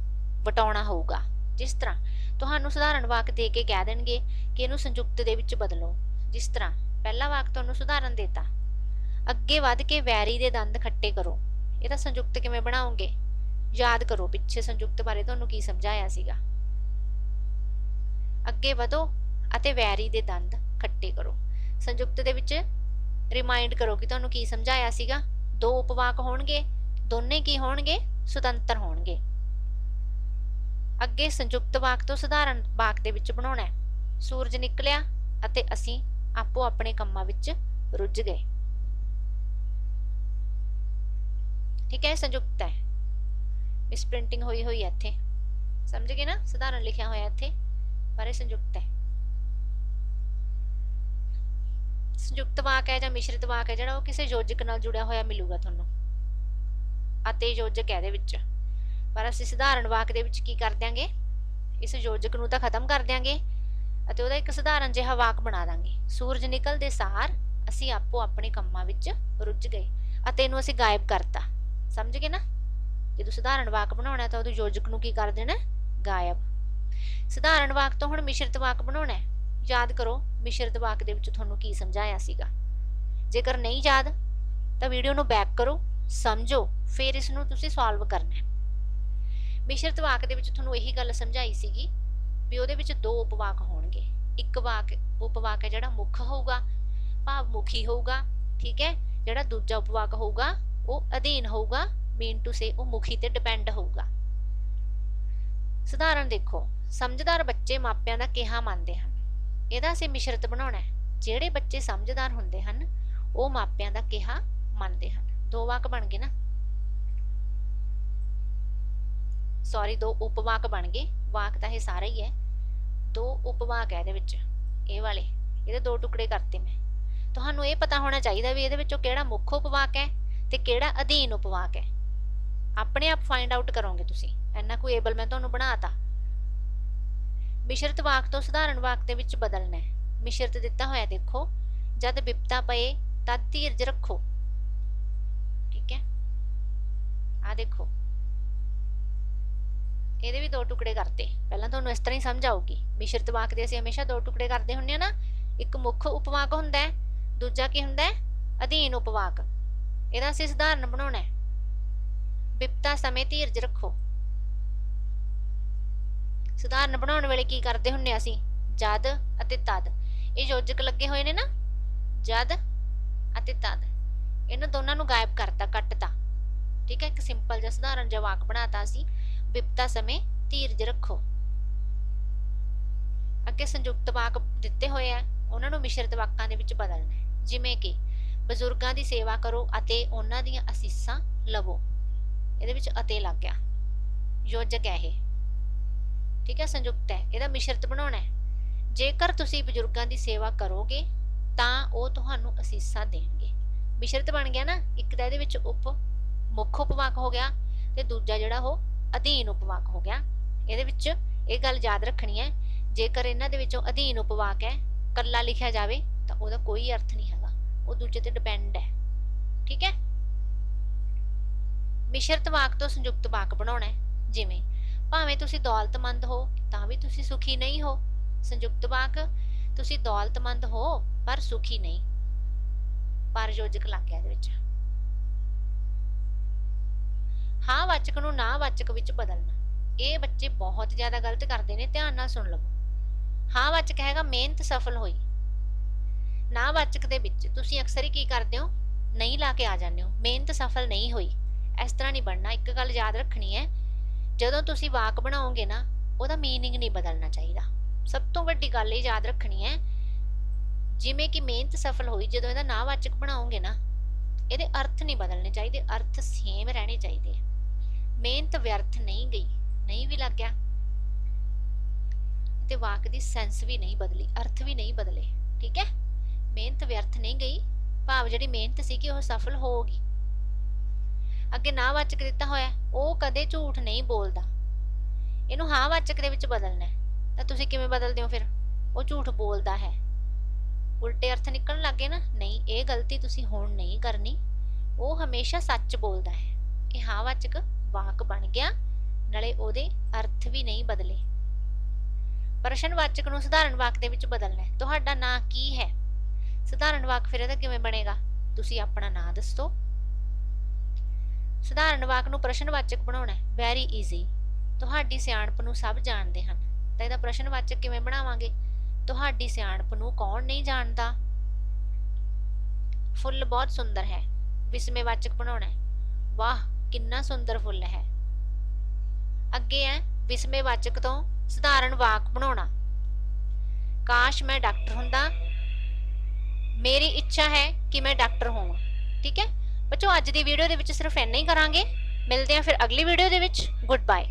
ਵਟਾਉਣਾ ਹੋਊਗਾ। ਜਿਸ ਤਰ੍ਹਾਂ ਤੁਹਾਨੂੰ ਸਧਾਰਨ ਵਾਕ ਦੇ ਕੇ ਕਹਿ ਦੇਣਗੇ ਕਿ ਇਹਨੂੰ ਸੰਯੁਕਤ ਦੇ ਵਿੱਚ ਬਦਲੋ। ਜਿਸ ਤਰ੍ਹਾਂ ਪਹਿਲਾ ਵਾਕ ਤੁਹਾਨੂੰ ਸੁਧਾਰਨ ਦੇਤਾ, ਅੱਗੇ ਵੱਧ ਕੇ ਵੈਰੀ ਦੇ ਦੰਦ ਖੱਟੇ ਕਰੋ। ਇਹਦਾ ਸੰਯੁਕਤ ਕਿਵੇਂ ਬਣਾਓਗੇ? ਯਾਦ ਕਰੋ ਪਿੱਛੇ ਸੰਯੁਕਤ ਬਾਰੇ ਤੁਹਾਨੂੰ ਕੀ ਸਮਝਾਇਆ ਸੀਗਾ। ਅੱਗੇ ਵਧੋ ਅਤੇ ਵੈਰੀ ਦੇ ਦੰਦ ਖੱਟੇ ਕਰੋ। ਸੰਯੁਕਤ ਦੇ ਵਿੱਚ ਰਿਮਾਈਂਡ ਕਰੋ ਕਿ ਤੁਹਾਨੂੰ ਕੀ ਸਮਝਾਇਆ ਸੀਗਾ। 2 ਉਪਵਾਕ ਹੋਣਗੇ, ਦੋਨੇ ਕੀ ਹੋਣਗੇ? ਸੁਤੰਤਰ ਹੋਣਗੇ। ਅੱਗੇ ਸੰਯੁਕਤ ਵਾਕ ਤੋਂ ਸਧਾਰਨ ਵਾਕ ਦੇ ਵਿੱਚ ਬਣਾਉਣਾ ਹੈ। ਸੂਰਜ ਨਿਕਲਿਆ ਅਤੇ ਅਸੀਂ ਆਪੋ ਆਪਣੇ ਕੰਮਾਂ ਵਿੱਚ ਰੁੱਝ ਗਏ। ਠੀਕ ਹੈ, ਸੰਯੁਕਤ ਹੈ। ਮਿਸਪ੍ਰਿੰਟਿੰਗ ਹੋਈ ਹੋਈ ਹੈ ਇੱਥੇ, ਸਮਝ ਗਏ ਨਾ? ਸਧਾਰਨ ਲਿਖਿਆ ਹੋਇਆ ਇੱਥੇ, ਪਰ ਇਹ ਸੰਯੁਕਤ ਹੈ। ਸੰਯੁਕਤ ਵਾਕ ਹੈ ਜਾਂ ਮਿਸ਼ਰਿਤ ਵਾਕ ਹੈ ਜਿਹੜਾ ਉਹ ਕਿਸੇ ਯੋਜਕ ਨਾਲ ਜੁੜਿਆ ਹੋਇਆ ਮਿਲੂਗਾ ਤੁਹਾਨੂੰ, ਅਤੇ ਯੋਜਕ ਹੈ ਇਹਦੇ ਵਿੱਚ। ਪਰ ਅਸੀਂ ਸਧਾਰਨ ਵਾਕ ਦੇ ਵਿੱਚ ਕੀ ਕਰ ਦਿਆਂਗੇ, ਇਸ ਯੋਜਕ ਨੂੰ ਤਾਂ ਖਤਮ ਕਰ ਦਿਆਂਗੇ ਅਤੇ ਉਹਦਾ ਇੱਕ ਸਧਾਰਨ ਜਿਹਾ ਵਾਕ ਬਣਾ ਦਾਂਗੇ। ਸੂਰਜ ਨਿਕਲਦੇ ਸਾਰ ਅਸੀਂ ਆਪੋ ਆਪਣੇ ਕੰਮਾਂ ਵਿੱਚ ਰੁੱਝ ਗਏ, ਅਤੇ ਇਹਨੂੰ ਅਸੀਂ ਗਾਇਬ ਕਰਤਾ। ਸਮਝ ਗਏ ਨਾ? ਜਦੋਂ ਸਧਾਰਨ ਵਾਕ ਬਣਾਉਣਾ ਤਾਂ ਉਹਦੇ ਯੋਜਕ ਨੂੰ ਕੀ ਕਰ ਦੇਣਾ, ਗਾਇਬ। ਸਧਾਰਨ ਵਾਕ ਤੋਂ ਹੁਣ ਮਿਸ਼ਰਿਤ ਵਾਕ ਬਣਾਉਣਾ ਹੈ। ਯਾਦ ਕਰੋ ਮਿਸ਼ਰਿਤ ਵਾਕ ਦੇ ਵਿੱਚ ਤੁਹਾਨੂੰ ਕੀ ਸਮਝਾਇਆ ਸੀਗਾ। ਜੇਕਰ ਨਹੀਂ ਯਾਦ ਤਾਂ ਵੀਡੀਓ ਨੂੰ ਬੈਕ ਕਰੋ, ਸਮਝੋ, ਫਿਰ ਇਸ ਨੂੰ ਤੁਸੀਂ ਸੋਲਵ ਕਰਨਾ ਹੈ। ਮਿਸ਼ਰਿਤ ਵਾਕ ਦੇ ਵਿੱਚ ਤੁਹਾਨੂੰ ਇਹੀ ਗੱਲ ਸਮਝਾਈ ਸੀਗੀ ਵੀ ਉਹਦੇ ਵਿੱਚ ਦੋ ਉਪਵਾਕ ਹੋਣਗੇ। ਇੱਕ ਉਪਵਾਕ ਹੈ ਜਿਹੜਾ ਮੁੱਖ ਹੋਊਗਾ, ਭਾਵ ਮੁਖੀ ਹੋਊਗਾ, ਠੀਕ ਹੈ। ਜਿਹੜਾ ਦੂਜਾ ਉਪਵਾਕ ਹੋਊਗਾ ਉਹ ਅਧੀਨ ਹੋਊਗਾ, ਮੀਨ ਟੂ ਸੇ ਉਹ ਮੁਖੀ ਤੇ ਡਿਪੈਂਡ ਹੋਊਗਾ। ਸਧਾਰਨ ਦੇਖੋ, ਸਮਝਦਾਰ ਬੱਚੇ ਮਾਪਿਆਂ ਦਾ ਕਿਹਾ ਮੰਨਦੇ ਹਨ। ਇਹਦਾ ਅਸੀਂ ਮਿਸ਼ਰਿਤ ਬਣਾਉਣਾ ਹੈ। ਜਿਹੜੇ ਬੱਚੇ ਸਮਝਦਾਰ ਹੁੰਦੇ ਹਨ ਉਹ ਮਾਪਿਆਂ ਦਾ ਕਿਹਾ ਮੰਨਦੇ ਹਨ। ਦੋ ਵਾਕ ਬਣ ਗਏ ਨਾ, ਸੌਰੀ ਦੋ ਉਪਵਾਕ ਬਣ ਗਏ। ਵਾਕ ਤਾਂ ਇਹ ਸਾਰਾ ਹੀ ਹੈ, ਦੋ ਉਪਵਾਕ ਹੈ ਇਹਦੇ ਵਿੱਚ। ਇਹ ਵਾਲੇ ਇਹਦੇ ਦੋ ਟੁਕੜੇ ਕਰਤੇ ਮੈਂ। ਤੁਹਾਨੂੰ ਇਹ ਪਤਾ ਹੋਣਾ ਚਾਹੀਦਾ ਵੀ ਇਹਦੇ ਵਿੱਚੋਂ ਕਿਹੜਾ ਮੁੱਖ ਉਪਵਾਕ ਹੈ ਤੇ ਕਿਹੜਾ ਅਧੀਨ ਉਪਵਾਕ ਹੈ। ਆਪਣੇ ਆਪ ਫਾਈਂਡ ਆਊਟ ਕਰੋਗੇ ਤੁਸੀਂ, ਇੰਨਾ ਕੋਈ ਏਬਲ ਮੈਂ ਤੁਹਾਨੂੰ ਬਣਾਤਾ। ਮਿਸ਼ਰਿਤ ਵਾਕ ਤੋਂ ਸਧਾਰਨ ਵਾਕ ਦੇ ਵਿੱਚ ਬਦਲਣਾ ਹੈ। ਮਿਸ਼ਰਿਤ ਦਿੱਤਾ ਹੋਇਆ ਦੇਖੋ, ਜਦ ਵਿਪਤਾ ਪਏ ਤਦ ਧੀਰਜ ਰੱਖੋ, ਠੀਕ ਹੈ। ਆ ਦੇਖੋ ਇਹਦੇ ਵੀ ਦੋ ਟੁਕੜੇ ਕਰਤੇ। ਪਹਿਲਾਂ ਤੁਹਾਨੂੰ ਇਸ ਤਰ੍ਹਾਂ ਹੀ ਸਮਝ ਆਊਗੀ। ਮਿਸ਼ਰਿਤ ਵਾਕ ਦੇ ਅਸੀਂ ਹਮੇਸ਼ਾ ਦੋ ਟੁਕੜੇ ਕਰਦੇ ਹੁੰਦੇ ਆ ਨਾ। ਇੱਕ ਮੁੱਖ ਉਪਵਾਕ ਹੁੰਦਾ ਹੈ, ਦੂਜਾ ਕੀ ਹੁੰਦਾ ਹੈ, ਅਧੀਨ ਉਪਵਾਕ। ਇਹਦਾ ਅਸੀਂ ਸਧਾਰਨ ਬਣਾਉਣਾ ਹੈ। ਵਿਪਤਾ ਸਮੇਂ ਧੀਰਜ ਰੱਖੋ। ਸਧਾਰਨ ਬਣਾਉਣ ਵੇਲੇ ਕੀ ਕਰਦੇ ਹੁੰਨੇ ਅਸੀਂ, ਜਦ ਅਤੇ ਤਦ। ਇਹ ਯੋਜਕ ਲੱਗੇ ਹੋਏ ਨੇ ਨਾ, ਜਦ ਅਤੇ ਤਦ। ਇਹਨਾਂ ਦੋਨਾਂ ਨੂੰ ਗਾਇਬ ਕਰਤਾ, ਕੱਟਤਾ, ਠੀਕ ਹੈ। ਇੱਕ ਸਿੰਪਲ ਜਿਹਾ ਸਧਾਰਨ ਜਿਹਾ ਵਾਕ ਬਣਾਤਾ ਅਸੀਂ, ਵਿਪਤਾ ਸਮੇਂ ਧੀਰਜ ਰੱਖੋ। ਅੱਗੇ ਸੰਯੁਕਤ ਵਾਕ ਦਿੱਤੇ ਹੋਏ ਆ, ਉਹਨਾਂ ਨੂੰ ਮਿਸ਼ਰਿਤ ਵਾਕਾਂ ਦੇ ਵਿੱਚ ਬਦਲਣਾ ਹੈ। ਜਿਵੇਂ ਕਿ ਬਜ਼ੁਰਗਾਂ ਦੀ ਸੇਵਾ ਕਰੋ ਅਤੇ ਉਹਨਾਂ ਦੀਆਂ ਅਸੀਸਾਂ ਲਵੋ। ਇਹਦੇ ਵਿੱਚ ਅਤੇ ਲੱਗ ਗਿਆ, ਯੋਜਕ ਹੈ ਇਹ, ਠੀਕ ਹੈ, ਸੰਯੁਕਤ ਹੈ। ਇਹਦਾ ਮਿਸ਼ਰਿਤ ਬਣਾਉਣਾ ਹੈ। ਜੇਕਰ ਤੁਸੀਂ ਬਜ਼ੁਰਗਾਂ ਦੀ ਸੇਵਾ ਕਰੋਗੇ ਤਾਂ ਉਹ ਤੁਹਾਨੂੰ ਅਸੀਸਾਂ ਦੇਣਗੇ। ਮਿਸ਼ਰਿਤ ਬਣ ਗਿਆ ਨਾ। ਇੱਕ ਤਾਂ ਇਹਦੇ ਵਿੱਚ ਮੁੱਖ ਉਪਵਾਕ ਹੋ ਗਿਆ ਤੇ ਦੂਜਾ ਜਿਹੜਾ ਉਹ ਅਧੀਨ ਉਪਵਾਕ ਹੋ ਗਿਆ। ਇਹਦੇ ਵਿੱਚ ਇਹ ਗੱਲ ਯਾਦ ਰੱਖਣੀ ਹੈ, ਜੇਕਰ ਇਹਨਾਂ ਦੇ ਵਿੱਚੋਂ ਅਧੀਨ ਉਪਵਾਕ ਹੈ ਕੱਲਾ ਲਿਖਿਆ ਜਾਵੇ ਤਾਂ ਉਹਦਾ ਕੋਈ ਅਰਥ ਨਹੀਂ ਹੈਗਾ, ਉਹ ਦੂਜੇ ਤੇ ਡਿਪੈਂਡ ਹੈ, ਠੀਕ ਹੈ। ਮਿਸ਼ਰਿਤ ਵਾਕ ਤੋਂ ਸੰਯੁਕਤ ਵਾਕ ਬਣਾਉਣਾ ਹੈ। ਜਿਵੇਂ ਭਾਵੇਂ ਤੁਸੀਂ ਦੌਲਤਮੰਦ ਹੋ ਤਾਂ ਵੀ ਤੁਸੀਂ ਸੁਖੀ ਨਹੀਂ ਹੋ। ਸੰਯੁਕਤ ਵਾਕ, ਤੁਸੀਂ ਦੌਲਤਮੰਦ ਹੋ ਪਰ ਸੁਖੀ ਨਹੀਂ, ਪਰ ਯੋਜਕ ਲੱਗ ਗਿਆ ਇਹਦੇ ਵਿੱਚ। ਹਾਂ ਵਾਚਕ ਨੂੰ ਨਾ ਵਾਚਕ ਵਿੱਚ ਬਦਲਣਾ। ਇਹ ਬੱਚੇ ਬਹੁਤ ਜ਼ਿਆਦਾ ਗਲਤ ਕਰਦੇ ਨੇ, ਧਿਆਨ ਨਾਲ ਸੁਣ ਲਵੋ। ਹਾਂ ਵਾਚਕ ਹੈਗਾ ਮਿਹਨਤ ਸਫਲ ਹੋਈ। ਨਾ ਵਾਚਕ ਦੇ ਵਿੱਚ ਤੁਸੀਂ ਅਕਸਰ ਹੀ ਕੀ ਕਰਦੇ ਹੋ, ਨਹੀਂ ਲਾ ਕੇ ਆ ਜਾਂਦੇ ਹੋ, ਮਿਹਨਤ ਸਫਲ ਨਹੀਂ ਹੋਈ। ਇਸ ਤਰ੍ਹਾਂ ਨਹੀਂ ਬਣਨਾ। ਇੱਕ ਗੱਲ ਯਾਦ ਰੱਖਣੀ ਹੈ, ਜਦੋਂ ਤੁਸੀਂ ਵਾਕ ਬਣਾਓਗੇ ਨਾ ਉਹਦਾ ਮੀਨਿੰਗ ਨਹੀਂ ਬਦਲਣਾ ਚਾਹੀਦਾ। ਸਭ ਤੋਂ ਵੱਡੀ ਗੱਲ ਇਹ ਯਾਦ ਰੱਖਣੀ ਹੈ, ਜਿਵੇਂ ਕਿ ਮਿਹਨਤ ਸਫਲ ਹੋਈ, ਜਦੋਂ ਇਹਦਾ ਨਾ ਵਾਚਕ ਬਣਾਓਗੇ ਨਾ ਇਹਦੇ ਅਰਥ ਨਹੀਂ ਬਦਲਣੇ ਚਾਹੀਦੇ, ਅਰਥ ਸੇਮ ਰਹਿਣੇ ਚਾਹੀਦੇ। ਮਿਹਨਤ ਵਿਅਰਥ ਨਹੀਂ ਗਈ, ਨਹੀਂ ਵੀ ਲੱਗ ਗਿਆ ਤੇ ਵਾਕ ਦੀ ਸੈਂਸ ਵੀ ਨਹੀਂ ਬਦਲੀ, ਅਰਥ ਵੀ ਨਹੀਂ ਬਦਲੇ, ਠੀਕ ਹੈ। ਮਿਹਨਤ ਵਿਅਰਥ ਨਹੀਂ ਗਈ, ਭਾਵ ਜਿਹੜੀ ਮਿਹਨਤ ਸੀ ਕਿ ਉਹ ਸਫਲ ਹੋਊਗੀ। ਅੱਗੇ ਨਾ ਵਾਚਕ ਦਿੱਤਾ ਹੋਇਆ, ਉਹ ਕਦੇ ਝੂਠ ਨਹੀਂ ਬੋਲਦਾ। ਇਹਨੂੰ ਹਾਂ ਵਾਚਕ ਦੇ ਵਿੱਚ ਬਦਲਣਾ ਹੈ। ਤਾਂ ਤੁਸੀਂ ਕਿਵੇਂ ਬਦਲਦੇ ਹੋ ਫਿਰ, ਉਹ ਝੂਠ ਬੋਲਦਾ ਹੈ, ਉਲਟੇ ਅਰਥ ਨਿਕਲਣ ਲੱਗੇ ਨਾ। ਨਹੀਂ, ਇਹ ਗਲਤੀ ਤੁਸੀਂ ਹੁਣ ਨਹੀਂ ਕਰਨੀ, ਉਹ ਹਮੇਸ਼ਾ ਸੱਚ ਬੋਲਦਾ ਹੈ। ਇਹ ਹਾਂ ਵਾਚਕ ਵਾਕ ਬਣ ਗਿਆ, ਨਾਲੇ ਉਹਦੇ ਅਰਥ ਵੀ ਨਹੀਂ ਬਦਲੇ। ਪ੍ਰਸ਼ਨ ਵਾਚਕ ਨੂੰ ਸਧਾਰਨ ਵਾਕ ਦੇ ਵਿੱਚ ਬਦਲਣਾ ਹੈ। ਤੁਹਾਡਾ ਨਾਂ ਕੀ ਹੈ? ਸਧਾਰਨ ਵਾਕ ਫਿਰ ਇਹਦਾ ਕਿਵੇਂ ਬਣੇਗਾ, ਤੁਸੀਂ ਆਪਣਾ ਨਾਂ ਦੱਸੋ। ਸਧਾਰਨ ਵਾਕ ਨੂੰ ਪ੍ਰਸ਼ਨ ਵਾਚਕ ਬਣਾਉਣਾ ਹੈ। Very easy. ਤੁਹਾਡੀ ਸਿਆਣਪ ਨੂੰ ਸਭ ਜਾਣਦੇ ਹਨ। ਤਾਂ ਇਹਦਾ ਪ੍ਰਸ਼ਨ ਵਾਚਕ ਕਿਵੇਂ ਬਣਾਵਾਂਗੇ, ਤੁਹਾਡੀ ਸਿਆਣਪ ਨੂੰ ਕੌਣ ਨਹੀਂ ਜਾਣਦਾ। ਫੁੱਲ ਬਹੁਤ ਸੁੰਦਰ ਹੈ। ਵਿਸਮੇ ਵਾਚਕ ਬਣਾਉਣਾ ਹੈ। ਵਾਹ ਕਿੰਨਾ ਸੁੰਦਰ ਫੁੱਲ ਹੈ। ਅੱਗੇ ਹੈ ਵਿਸਮੇ ਵਾਚਕ ਤੋਂ ਸਧਾਰਨ ਵਾਕ ਬਣਾਉਣਾ। ਕਾਸ਼ ਮੈਂ ਡਾਕਟਰ ਹੁੰਦਾ, ਮੇਰੀ ਇੱਛਾ ਹੈ ਕਿ ਮੈਂ ਡਾਕਟਰ ਹੋਵਾਂ। ਠੀਕ ਹੈ ਬੱਚੋ, ਅੱਜ ਦੀ ਵੀਡੀਓ ਦੇ ਵਿੱਚ ਸਿਰਫ ਇੰਨਾ ਹੀ ਕਰਾਂਗੇ। ਮਿਲਦੇ ਹਾਂ ਫਿਰ ਅਗਲੀ ਵੀਡੀਓ ਦੇ ਵਿੱਚ। Good bye.